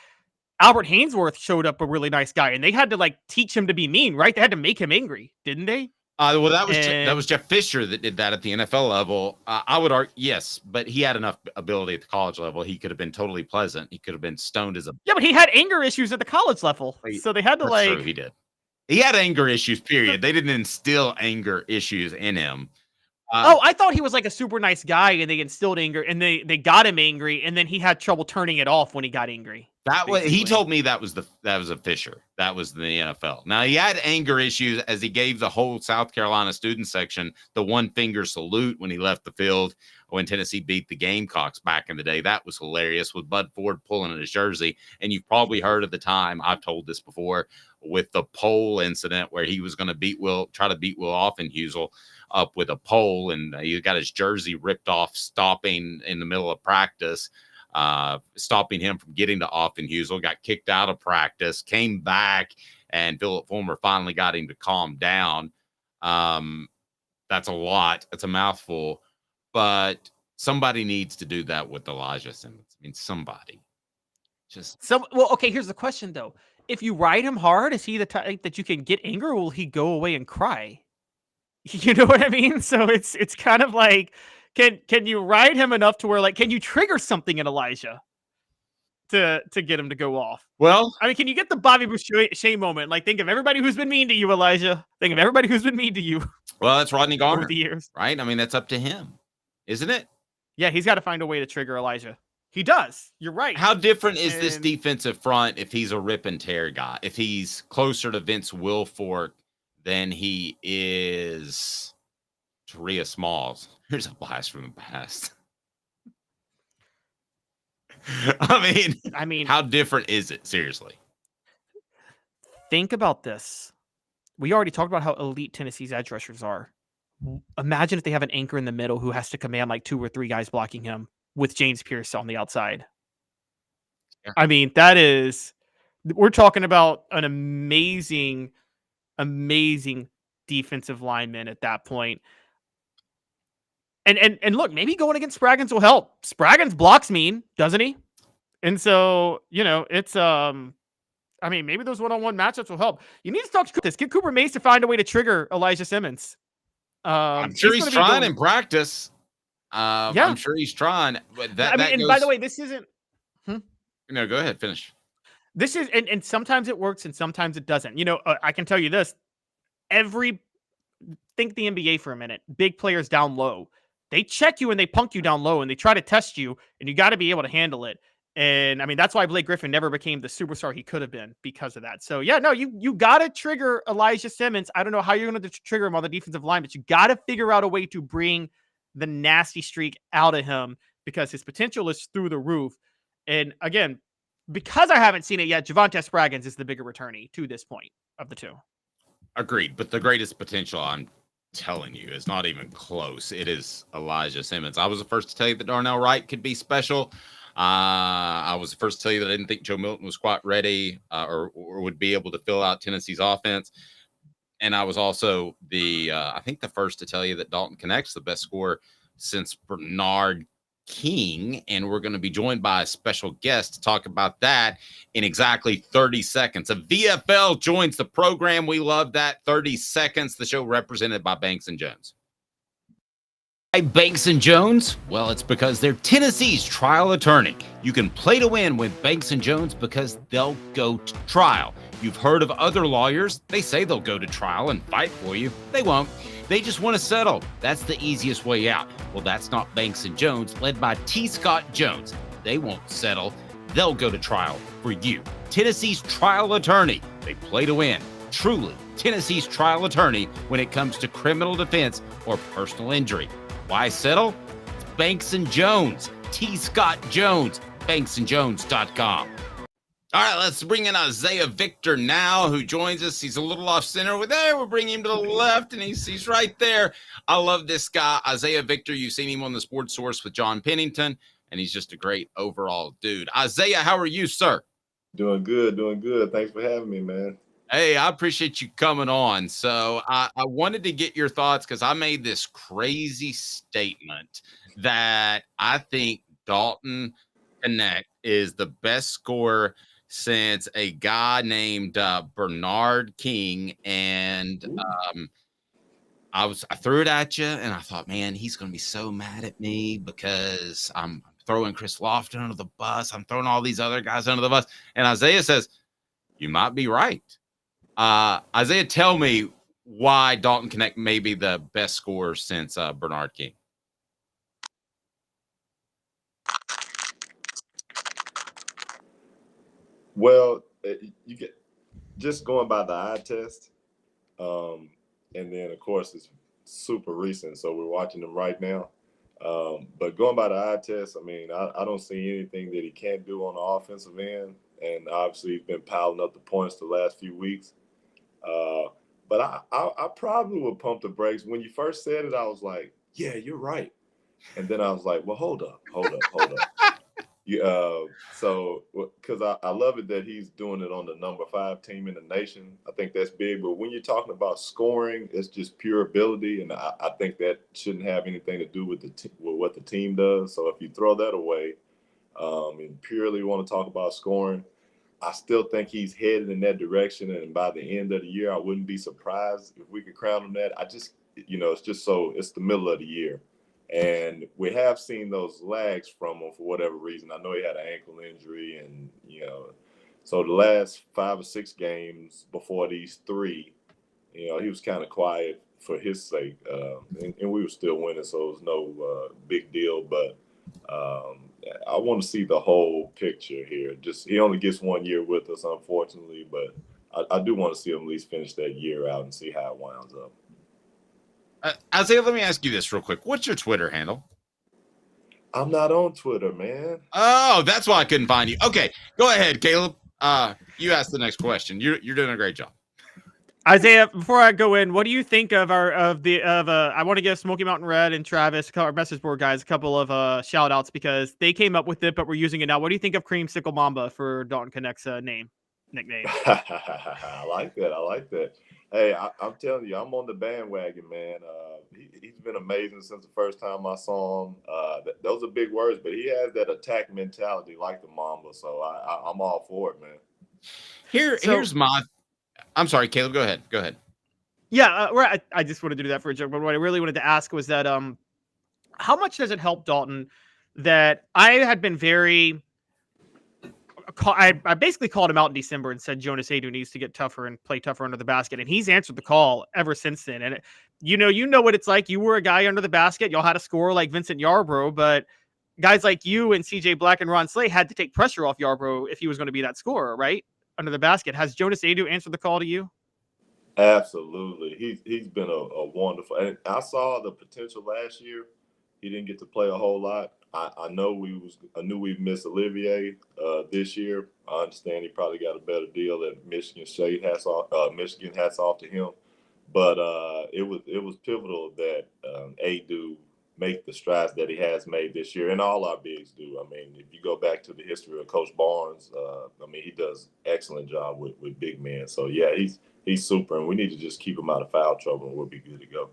Albert Hainsworth showed up a really nice guy, and they had to teach him to be mean, right? They had to make him angry, didn't they? Well, that was Jeff Fisher that did that at the NFL level. I would argue, yes, but he had enough ability at the college level. He could have been totally pleasant. He could have been stoned as a... Yeah, but he had anger issues at the college level, so they had to True, he did. He had anger issues, period. They didn't instill anger issues in him. I thought he was like a super nice guy, and they instilled anger, and they got him angry, and then he had trouble turning it off when he got angry. He told me that was a Fisher. That was the NFL. Now he had anger issues as he gave the whole South Carolina student section the one finger salute when he left the field when Tennessee beat the Gamecocks back in the day. That was hilarious with Bud Ford pulling in his jersey. And you've probably heard of the time, I've told this before, with the pole incident where he was going to try to beat Will Offenhusel up with a pole, and he got his jersey ripped off, stopping in the middle of practice. Stopping him from getting to Offenhusel, got kicked out of practice, came back, and Philip Fulmer finally got him to calm down. That's a lot. That's a mouthful. But somebody needs to do that with Elijah Simmons. I mean, somebody. Well, okay, here's the question, though. If you ride him hard, is he the type that you can get angry, or will he go away and cry? You know what I mean? So it's kind of like, Can you ride him enough to where, like, can you trigger something in Elijah to get him to go off? Well, I mean, can you get the Bobby Boucher moment? Like, think of everybody who's been mean to you, Elijah. Think of everybody who's been mean to you. Well, that's Rodney Garner over the years, right? I mean, that's up to him, isn't it? Yeah, he's got to find a way to trigger Elijah. He does. You're right. How different is this defensive front if he's a rip and tear guy? If he's closer to Vince Wilfork than he is Taria Smalls? Here's a blast from the past. I mean, how different is it? Seriously. Think about this. We already talked about how elite Tennessee's edge rushers are. Imagine if they have an anchor in the middle who has to command like 2 or 3 guys blocking him with James Pierce on the outside. Yeah. I mean, we're talking about an amazing defensive lineman at that point. And look, maybe going against Spraggins will help. Spraggins blocks mean, doesn't he? And so, it's I mean, maybe those one-on-one matchups will help. You need to talk to this. Get Cooper Mace to find a way to trigger Elijah Simmons. I'm sure he's trying in practice. Yeah, I'm sure he's trying. But by the way, this isn't. No, go ahead, finish. This is, and sometimes it works and sometimes it doesn't. I can tell you this. Think the NBA for a minute. Big players down low. They check you and they punk you down low and they try to test you, and you got to be able to handle it. And I mean, that's why Blake Griffin never became the superstar he could have been because of that. So yeah, no, you got to trigger Elijah Simmons. I don't know how you're going to trigger him on the defensive line, but you got to figure out a way to bring the nasty streak out of him because his potential is through the roof. And again, because I haven't seen it yet, Javonte Spraggins is the bigger returnee to this point of the two. Agreed. But the greatest potential, I'm telling you, is not even close. It is Elijah Simmons. I was the first to tell you that Darnell Wright could be special. I was the first to tell you that I didn't think Joe Milton was quite ready or would be able to fill out Tennessee's offense. And I was also I think the first to tell you that Dalton Connect's the best scorer since Bernard King. And we're going to be joined by a special guest to talk about that in exactly 30 seconds. A VFL joins the program. We love that. 30 seconds. The show represented by Banks and Jones. Why Banks and Jones? Well, it's because they're Tennessee's trial attorney. You can play to win with Banks and Jones because they'll go to trial. You've heard of other lawyers. They say they'll go to trial and fight for you. They won't. They just want to settle. That's the easiest way out. Well, that's not Banks and Jones, led by T. Scott Jones. They won't settle. They'll go to trial for you. Tennessee's trial attorney. They play to win. Truly, Tennessee's trial attorney when it comes to criminal defense or personal injury. Why settle? It's Banks and Jones. T. Scott Jones. BanksandJones.com. All right, let's bring in Isaiah Victor now, who joins us. He's a little off center. We're bringing him to the left, and he's right there. I love this guy, Isaiah Victor. You've seen him on the Sports Source with John Pennington, and he's just a great overall dude. Isaiah, how are you, sir? Doing good. Thanks for having me, man. Hey, I appreciate you coming on. So I wanted to get your thoughts because I made this crazy statement that I think Dalton Connect is the best scorer since a guy named Bernard King. And I threw it at you, and I thought, man, he's going to be so mad at me because I'm throwing Chris Lofton under the bus. I'm throwing all these other guys under the bus. And Isaiah says, you might be right. Isaiah, tell me, why Dalton Knecht may be the best scorer since Bernard King. Well, you get just going by the eye test, and then of course it's super recent, so we're watching them right now. But going by the eye test, I mean, I don't see anything that he can't do on the offensive end, and obviously he's been piling up the points the last few weeks. But I probably would pump the brakes. When you first said it, I was like, yeah, you're right. And then I was like, well, hold up. So because I love it that he's doing it on the number 5 team in the nation. I think that's big. But when you're talking about scoring, it's just pure ability. And I think that shouldn't have anything to do with with what the team does. So if you throw that away and purely want to talk about scoring, I still think he's headed in that direction. And by the end of the year, I wouldn't be surprised if we could crown him that. It's the middle of the year. And we have seen those lags from him for whatever reason. I know he had an ankle injury and, so the last 5 or 6 games before these 3, he was kind of quiet for his sake. And we were still winning, so it was no big deal. But I want to see the whole picture here. He only gets 1 year with us, unfortunately, but I do want to see him at least finish that year out and see how it winds up. Isaiah, let me ask you this real quick. What's your Twitter handle? I'm not on Twitter, man. Oh, that's why I couldn't find you. Okay, go ahead, Caleb. You ask the next question. You're doing a great job. Isaiah, before I go in, what do you think of I want to give Smoky Mountain Red and Travis, our message board guys, a couple of shout outs because they came up with it, but we're using it now. What do you think of Creamsicle Mamba for Dalton Knecht's nickname? I like that. Hey, I'm telling you, I'm on the bandwagon, man. He's been amazing since the first time I saw him. Those are big words, but he has that attack mentality like the Mamba, so I'm all for it, man. Here's my – I'm sorry, Caleb, go ahead. Yeah, I just wanted to do that for a joke, but what I really wanted to ask was that how much does it help Dalton that I had been very – I basically called him out in December and said Jonas Adu needs to get tougher and play tougher under the basket, and he's answered the call ever since then. And you know what it's like. You were a guy under the basket. Y'all had a scorer like Vincent Yarbrough, but guys like you and CJ Black and Ron Slay had to take pressure off Yarbrough if he was going to be that scorer, right? Under the basket. Has Jonas Adu answered the call to you? Absolutely. He's been a wonderful. And I saw the potential last year. He didn't get to play a whole lot. I knew we'd miss Olivier this year. I understand he probably got a better deal at Michigan State. Michigan hats off to him. But it was pivotal that Adu make the strides that he has made this year, and all our bigs do. I mean, if you go back to the history of Coach Barnes, he does excellent job with big men. So yeah, he's super, and we need to just keep him out of foul trouble, and we'll be good to go.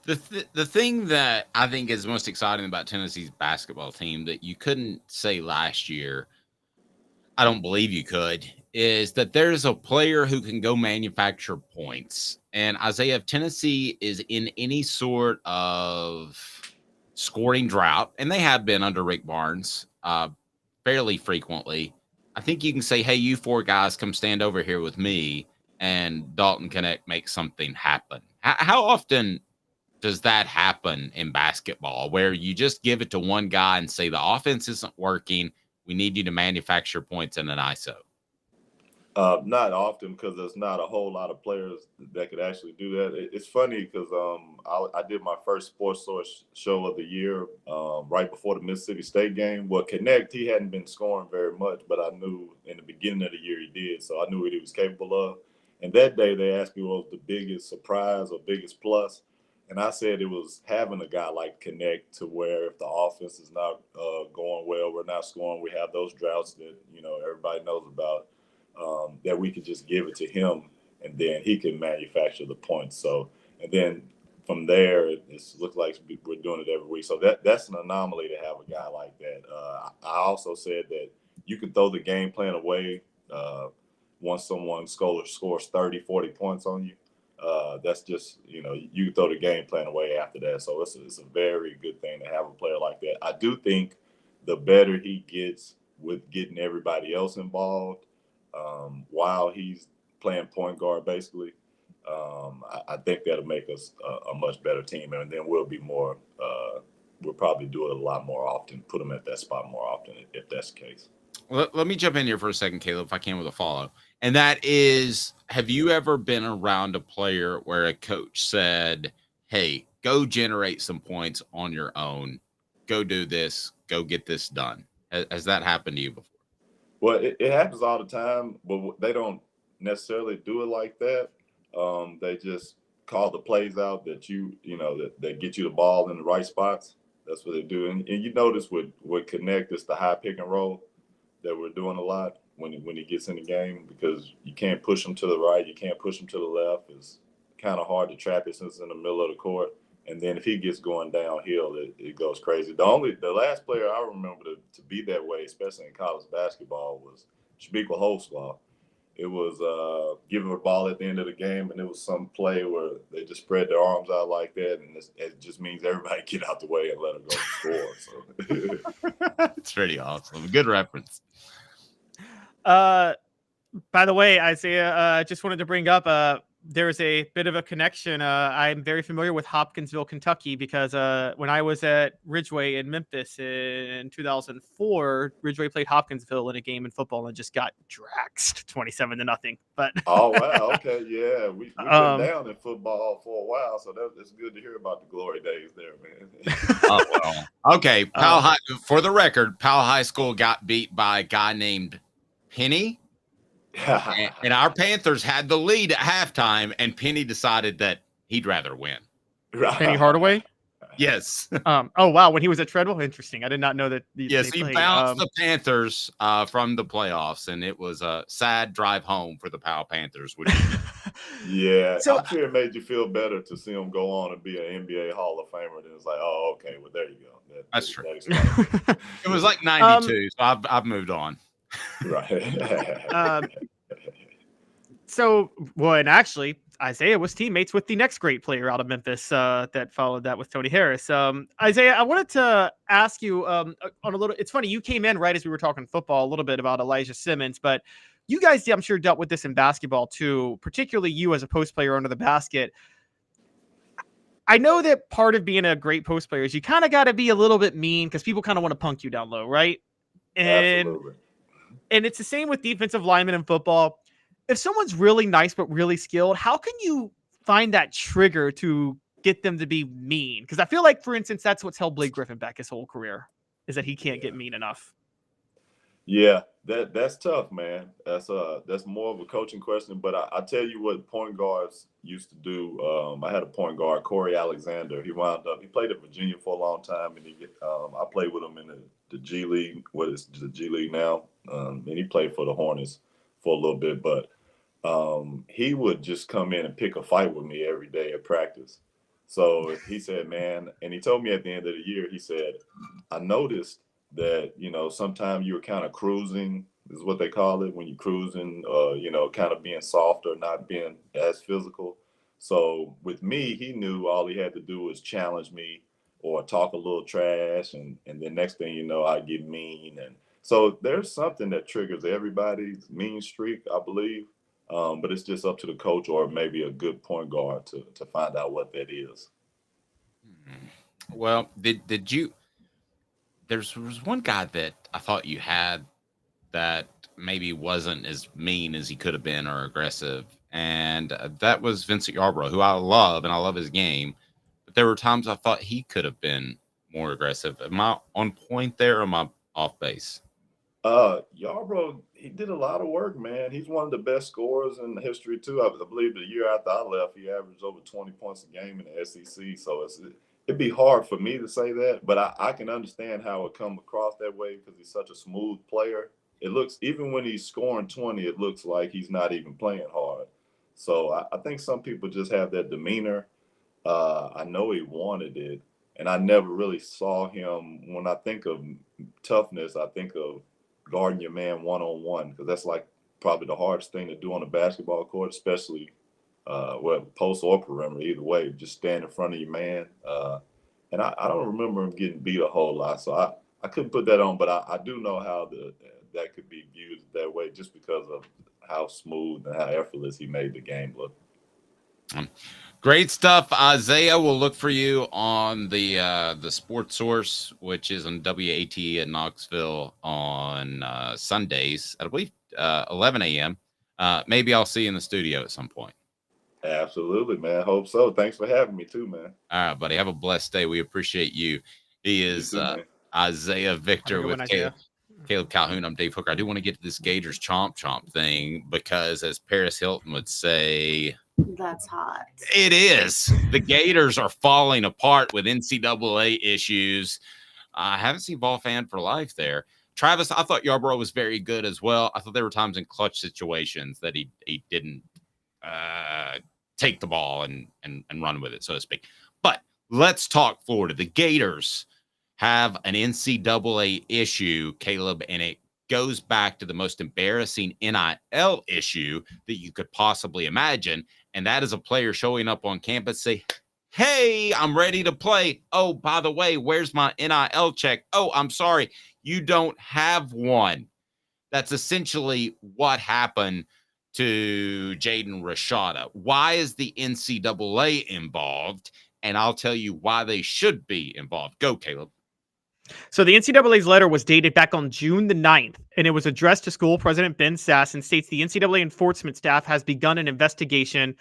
The thing that I think is most exciting about Tennessee's basketball team that you couldn't say last year, I don't believe you could, is that there's a player who can go manufacture points. And Isaiah, if Tennessee is in any sort of scoring drought, and they have been under Rick Barnes fairly frequently, I think you can say, hey, you 4 guys come stand over here with me, and Dalton Knecht makes something happen. How often does that happen in basketball where you just give it to one guy and say the offense isn't working, we need you to manufacture points in an ISO? Not often, because there's not a whole lot of players that could actually do that. It's funny because I did my first Sports Source show of the year right before the Mississippi State game. Well, Knecht, he hadn't been scoring very much, but I knew in the beginning of the year he did, so I knew what he was capable of. And that day they asked me what was the biggest surprise or biggest plus. And I said it was having a guy like Knecht to where if the offense is not going well, we're not scoring, we have those droughts that, everybody knows about, that we could just give it to him and then he can manufacture the points. So, and then from there, it looks like we're doing it every week. So that's an anomaly to have a guy like that. I also said that you could throw the game plan away once someone scores 30, 40 points on you. That's just, you throw the game plan away after that. So it's a very good thing to have a player like that. I do think the better he gets with getting everybody else involved while he's playing point guard, basically, I think that'll make us a much better team, and then we'll be more. We'll probably do it a lot more often, put them at that spot more often if that's the case. Let me jump in here for a second, Caleb, if I can, with a follow. And that is, have you ever been around a player where a coach said, hey, go generate some points on your own, go do this, go get this done? Has that happened to you before? Well, it happens all the time, but they don't necessarily do it like that. They just call the plays out that that get you the ball in the right spots. That's what they do. And you notice with Connect, it's the high pick and roll that we're doing a lot when he gets in the game, because you can't push him to the right, you can't push him to the left. It's kind of hard to trap it since it's in the middle of the court. And then if he gets going downhill, it goes crazy. The last player I remember to be that way, especially in college basketball, was Heupel Holzclaw. It was giving the ball at the end of the game, and it was some play where they just spread their arms out like that, and it just means everybody get out the way and let them go score. So it's pretty awesome. Good reference. By the way, Isaiah, just wanted to bring up there's a bit of a connection. I'm very familiar with Hopkinsville, Kentucky, because when I was at Ridgeway in Memphis in 2004, Ridgeway played Hopkinsville in a game in football and just got draxed 27-0. But oh wow, okay, yeah, we've been down in football for a while, so it's good to hear about the glory days there, man. Oh, well. Okay, for the record, Powell High School got beat by a guy named Penny. And our Panthers had the lead at halftime, and Penny decided that he'd rather win. Penny Hardaway? Yes. Oh, wow. When he was at Treadwell? Interesting. I did not know that. Yes, he bounced the Panthers from the playoffs, and it was a sad drive home for the Powell Panthers. Yeah, so, I'm sure it made you feel better to see him go on and be an NBA Hall of Famer. And it's like, oh, okay, well, there you go. That's true. It was like 92, so I've moved on. Right. And actually, Isaiah was teammates with the next great player out of Memphis that followed that with Tony Harris. Isaiah, I wanted to ask you on a little. It's funny, you came in right as we were talking football a little bit about Elijah Simmons, but you guys, I'm sure, dealt with this in basketball too, particularly you as a post player under the basket. I know that part of being a great post player is you kind of got to be a little bit mean because people kind of want to punk you down low, right? Absolutely. And it's the same with defensive linemen in football. If someone's really nice but really skilled, how can you find that trigger to get them to be mean? Because I feel like, for instance, that's what's held Blake Griffin back his whole career, is that he can't get mean enough. Yeah, that's tough, man. That's more of a coaching question. But I tell you what point guards used to do. I had a point guard, Corey Alexander. He played at Virginia for a long time, and I played with him in the G League. What is the G League now? And he played for the Hornets for a little bit, but he would just come in and pick a fight with me every day at practice. So he said, man, and he told me at the end of the year, he said, I noticed that, sometimes you were kind of cruising, is what they call it, when you're cruising, kind of being softer, not being as physical. So with me, he knew all he had to do was challenge me or talk a little trash. And then next thing you know, I get mean. And so there's something that triggers everybody's mean streak, I believe. But it's just up to the coach or maybe a good point guard to find out what that is. Well, did you? There was one guy that I thought you had that maybe wasn't as mean as he could have been or aggressive, and that was Vincent Yarbrough, who I love, and I love his game. But there were times I thought he could have been more aggressive. Am I on point there, or am I off base? Yarbrough, he did a lot of work, man. He's one of the best scorers in history too. I believe the year after I left, he averaged over 20 points a game in the SEC. So it'd be hard for me to say that, but I can understand how it come across that way because he's such a smooth player. It looks, even when he's scoring 20, it looks like he's not even playing hard. So I think some people just have that demeanor. I know he wanted it, and I never really saw him. When I think of toughness, I think of guarding your man one-on-one, because that's like probably the hardest thing to do on a basketball court, especially post or perimeter, either way, just stand in front of your man. And I don't remember him getting beat a whole lot, so I couldn't put that on, but I do know how that could be viewed that way just because of how smooth and how effortless he made the game look. Great stuff, Isaiah. We'll look for you on the Sports Source, which is on WAT in Knoxville on Sundays at, I believe, 11 a.m. Maybe I'll see you in the studio at some point. Absolutely, man. Hope so. Thanks for having me too, man. All right, buddy. Have a blessed day. We appreciate you. He is Isaiah Victor with Caleb Calhoun. I'm Dave Hooker. I do want to get to this Gators chomp thing because, as Paris Hilton would say, that's hot. It is. The Gators are falling apart with NCAA issues. I haven't seen Vol fan for life there. Travis, I thought Yarborough was very good as well. I thought there were times in clutch situations that he didn't take the ball and run with it, so to speak. But let's talk Florida. The Gators have an NCAA issue, Caleb, and it goes back to the most embarrassing NIL issue that you could possibly imagine, and that is a player showing up on campus, say, hey, I'm ready to play. Oh, by the way, where's my NIL check? Oh, I'm sorry, you don't have one. That's essentially what happened to Jaden Rashada. Why is the NCAA involved? And I'll tell you why they should be involved. Go, Caleb. So the NCAA's letter was dated back on June the 9th, and it was addressed to school president Ben Sass and states the NCAA enforcement staff has begun an investigation.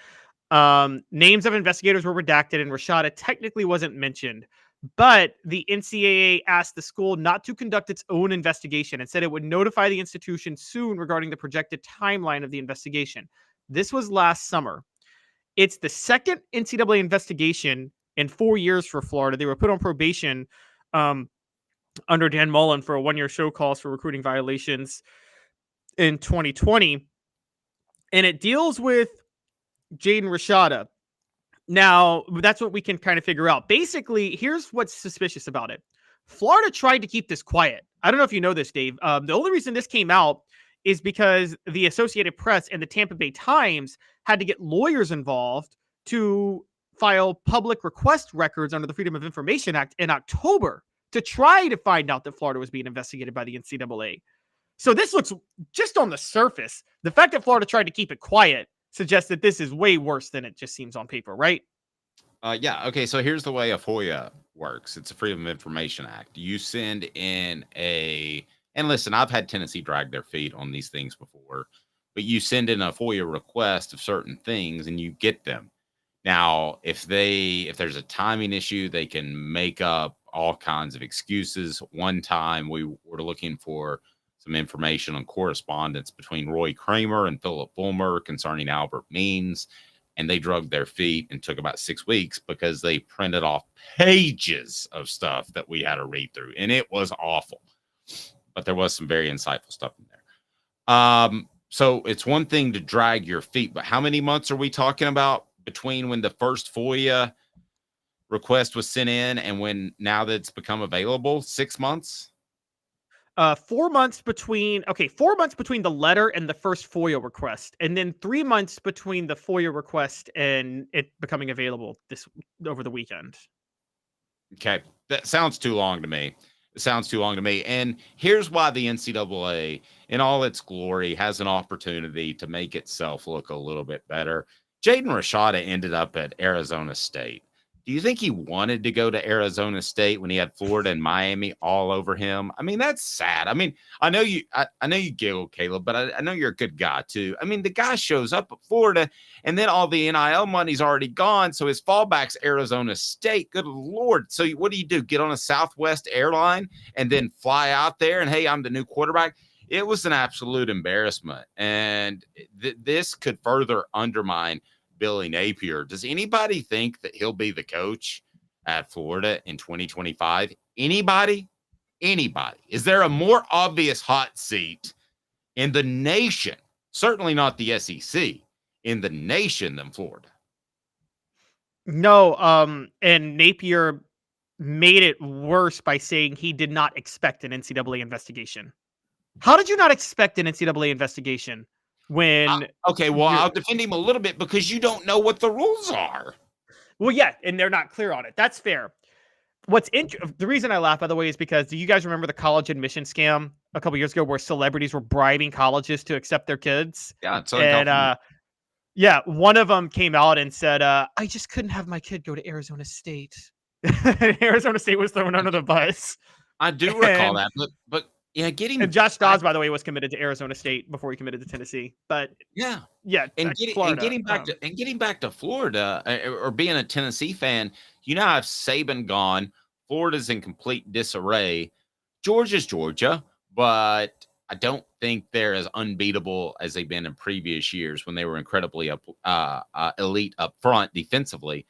Names of investigators were redacted, and Rashada technically wasn't mentioned. But the NCAA asked the school not to conduct its own investigation and said it would notify the institution soon regarding the projected timeline of the investigation. This was last summer. It's the second NCAA investigation in 4 years for Florida. They were put on probation under Dan Mullen for a 1-year show cause for recruiting violations in 2020. And it deals with Jaden Rashada. Now, that's what we can kind of figure out. Basically, here's what's suspicious about it. Florida tried to keep this quiet. I don't know if you know this, Dave. The only reason this came out is because the Associated Press and the Tampa Bay Times had to get lawyers involved to file public request records under the Freedom of Information Act in October to try to find out that Florida was being investigated by the NCAA. So this looks, just on the surface, the fact that Florida tried to keep it quiet suggests that this is way worse than it just seems on paper, right? Yeah. Okay. So here's the way a FOIA works. It's a Freedom of Information Act. You send in and listen, I've had Tennessee drag their feet on these things before, but you send in a FOIA request of certain things and you get them. Now, if there's a timing issue, they can make up all kinds of excuses. One time we were looking for some information on correspondence between Roy Kramer and Philip Fulmer concerning Albert Means, and they drug their feet and took about 6 weeks because they printed off pages of stuff that we had to read through, and it was awful. But there was some very insightful stuff in there. So it's one thing to drag your feet, but how many months are we talking about between when the first FOIA request was sent in and when now that it's become available? 6 months? 4 months between, 4 months between the letter and the first FOIA request, and then 3 months between the FOIA request and it becoming available over the weekend. Okay. That sounds too long to me. It sounds too long to me. And here's why the NCAA, in all its glory, has an opportunity to make itself look a little bit better. Jaden Rashada ended up at Arizona State. Do you think he wanted to go to Arizona State when he had Florida and Miami all over him? I mean, that's sad. I mean, I know you giggle, Caleb, but I know you're a good guy too. I mean, the guy shows up at Florida and then all the NIL money's already gone. So his fallback's Arizona State. Good Lord. So what do? Get on a Southwest airline and then fly out there and, hey, I'm the new quarterback. It was an absolute embarrassment. And this could further undermine Billy Napier. Does anybody think that he'll be the coach at Florida in 2025? Anybody? Is there a more obvious hot seat in the nation? Certainly not the SEC, in the nation than Florida. No, and Napier made it worse by saying he did not expect an NCAA investigation. How did you not expect an NCAA investigation? I'll defend him a little bit because you don't know what the rules are. Well, yeah, and they're not clear on it. That's fair. The reason I laugh, by the way, is because do you guys remember the college admission scam a couple years ago where celebrities were bribing colleges to accept their kids? Yeah, Yeah, one of them came out and said, I just couldn't have my kid go to Arizona State. Arizona State was thrown under the bus. I do recall that, but yeah, And Josh Dawes, by the way, was committed to Arizona State before he committed to Tennessee. But yeah, and getting back to Florida or being a Tennessee fan, you know, I've Saban gone. Florida's in complete disarray. Georgia's Georgia, but I don't think they're as unbeatable as they've been in previous years when they were incredibly elite up front defensively.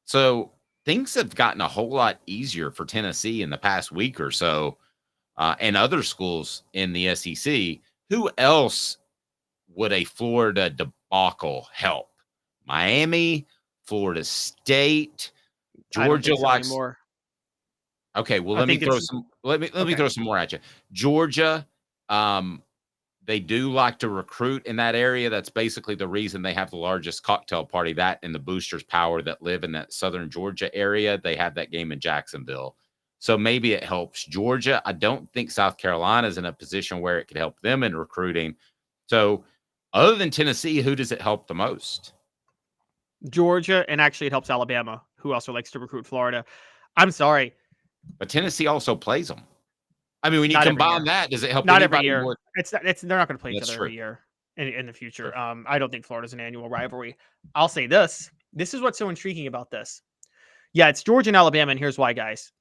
So things have gotten a whole lot easier for Tennessee in the past week or so, and other schools in the SEC. Who else would a Florida debacle help? Miami, Florida State, Georgia likes more. Okay, well, let me throw some more at you. Georgia, they do like to recruit in that area. That's basically the reason they have the largest cocktail party. That and the boosters power that live in that southern Georgia area. They have that game in Jacksonville. So maybe it helps Georgia. I don't think South Carolina is in a position where it could help them in recruiting. So other than Tennessee, who does it help the most? Georgia, and actually it helps Alabama, who also likes to recruit Florida. I'm sorry. But Tennessee also plays them. I mean, when you combine that, does it help not anybody every year? more? They're not going to play each other every year in the future. I don't think Florida's an annual rivalry. I'll say this. This is what's so intriguing about this. Yeah, it's Georgia and Alabama, and here's why, guys.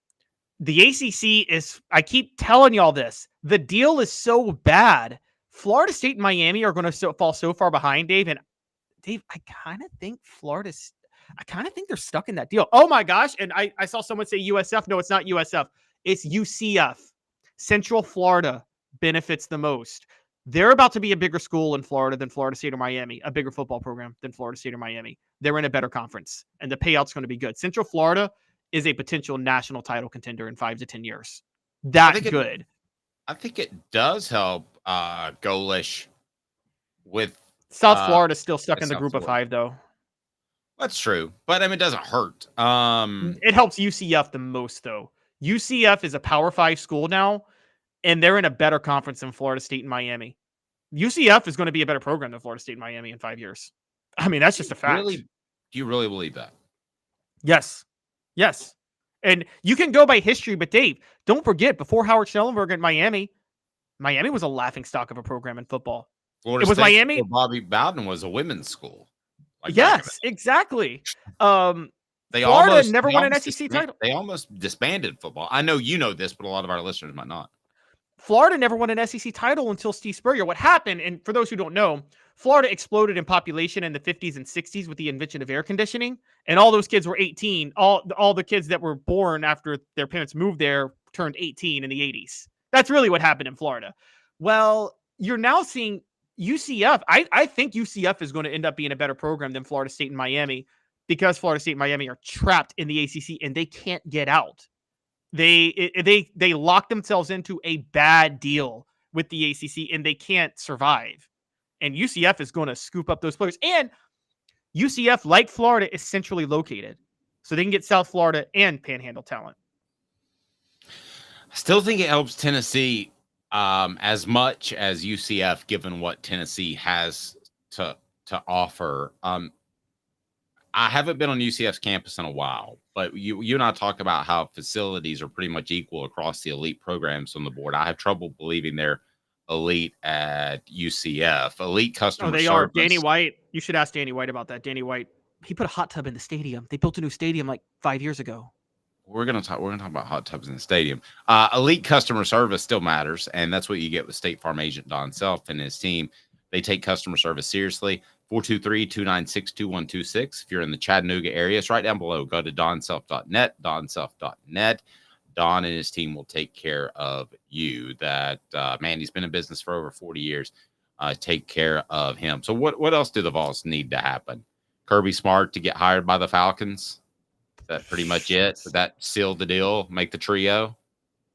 The ACC is, I keep telling y'all this, the deal is so bad. Florida State and Miami are going to fall so far behind, Dave. And Dave, I kind of think they're stuck in that deal. Oh my gosh. And I saw someone say USF. No, it's not USF. It's UCF. Central Florida benefits the most. They're about to be a bigger school in Florida than Florida State or Miami, a bigger football program than Florida State or Miami. They're in a better conference, and the payout's going to be good. Central Florida is a potential national title contender in 5 to 10 years. That good. I think it does help Golish with South Florida still stuck in the group of 5, though. That's true, but I mean, it doesn't hurt. It helps UCF the most, though. UCF is a Power 5 school now, and they're in a better conference than Florida State and Miami. UCF is going to be a better program than Florida State and Miami in 5 years. I mean, that's just a fact. Do you really believe that? Yes. And you can go by history, but Dave, don't forget, before Howard Schnellenberger at Miami was a laughingstock of a program in football. Florida State, Miami. Bobby Bowden was a women's school. Yes, exactly. Florida never won an SEC title. They almost disbanded football. I know you know this, but a lot of our listeners might not. Florida never won an SEC title until Steve Spurrier. What happened, and for those who don't know, Florida exploded in population in the 50s and 60s with the invention of air conditioning, and all those kids were 18. All the kids that were born after their parents moved there turned 18 in the 80s. That's really what happened in Florida. Well, you're now seeing UCF. I think UCF is going to end up being a better program than Florida State and Miami because Florida State and Miami are trapped in the ACC and they can't get out. They lock themselves into a bad deal with the ACC and they can't survive. And UCF is going to scoop up those players. And UCF, like Florida, is centrally located. So they can get South Florida and Panhandle talent. I still think it helps Tennessee as much as UCF, given what Tennessee has to offer. I haven't been on UCF's campus in a while, but you and I talk about how facilities are pretty much equal across the elite programs on the board. I have trouble believing they're elite at UCF. Elite customer service. They are. Danny White. You should ask Danny White about that. Danny White, he put a hot tub in the stadium. They built a new stadium like 5 years ago. We're gonna talk about hot tubs in the stadium. Elite customer service still matters, and that's what you get with State Farm agent Don Self and his team. They take customer service seriously. 423-296-2126. If you're in the Chattanooga area, it's right down below. Go to donself.net, donself.net. Don and his team will take care of you. He's been in business for over 40 years. Take care of him. So what else do the Vols need to happen? Kirby Smart to get hired by the Falcons? Is that pretty much it? Did that seal the deal? Make the trio?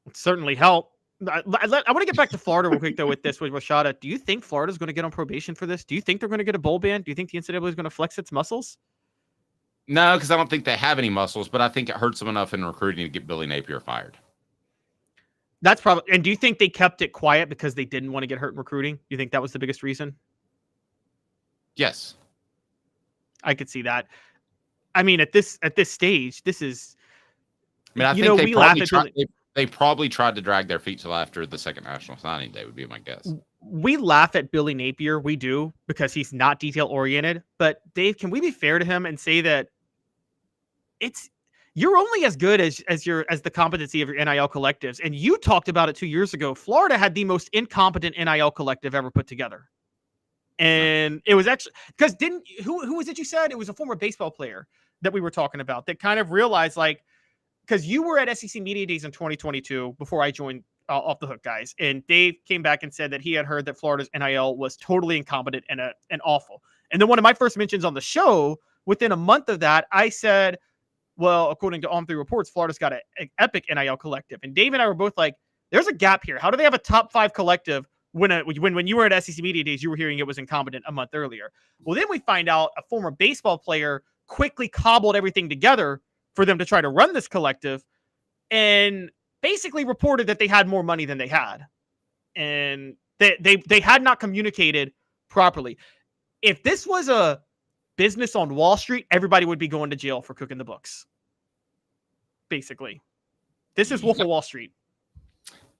It certainly help. I want to get back to Florida real quick, though, with Rashada. Do you think Florida's going to get on probation for this? Do you think they're going to get a bowl ban? Do you think the NCAA is going to flex its muscles? No, because I don't think they have any muscles, but I think it hurts them enough in recruiting to get Billy Napier fired. That's probably. And do you think they kept it quiet because they didn't want to get hurt in recruiting? Do you think that was the biggest reason? Yes. I could see that. I mean, at this stage, this is. I mean, I think they probably tried to drag their feet till after the second national signing day would be my guess. We laugh at Billy Napier. We do, because he's not detail oriented. But Dave, can we be fair to him and say that you're only as good as the competency of your NIL collectives? And you talked about it 2 years ago. Florida had the most incompetent NIL collective ever put together. And it was actually because who was it you said? It was a former baseball player that we were talking about that kind of realized, like, because you were at SEC Media Days in 2022 before I joined Off the Hook, guys. And Dave came back and said that he had heard that Florida's NIL was totally incompetent and awful. And then one of my first mentions on the show, within a month of that, I said, well, according to On3 Reports, Florida's got an epic NIL collective. And Dave and I were both like, there's a gap here. How do they have a top 5 collective when you were at SEC Media Days, you were hearing it was incompetent a month earlier? Well, then we find out a former baseball player quickly cobbled everything together for them to try to run this collective, and basically reported that they had more money than they had. And they had not communicated properly. If this was a business on Wall Street, everybody would be going to jail for cooking the books. Basically. This is Wolf of Wall Street.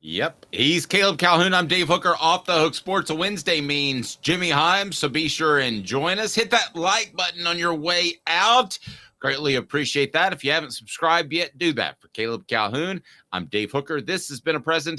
Yep. He's Caleb Calhoun. I'm Dave Hooker. Off the Hook Sports. A Wednesday means Jimmy Himes, so be sure and join us. Hit that like button on your way out. Greatly appreciate that. If you haven't subscribed yet, do that. For Caleb Calhoun, I'm Dave Hooker. This has been a presentation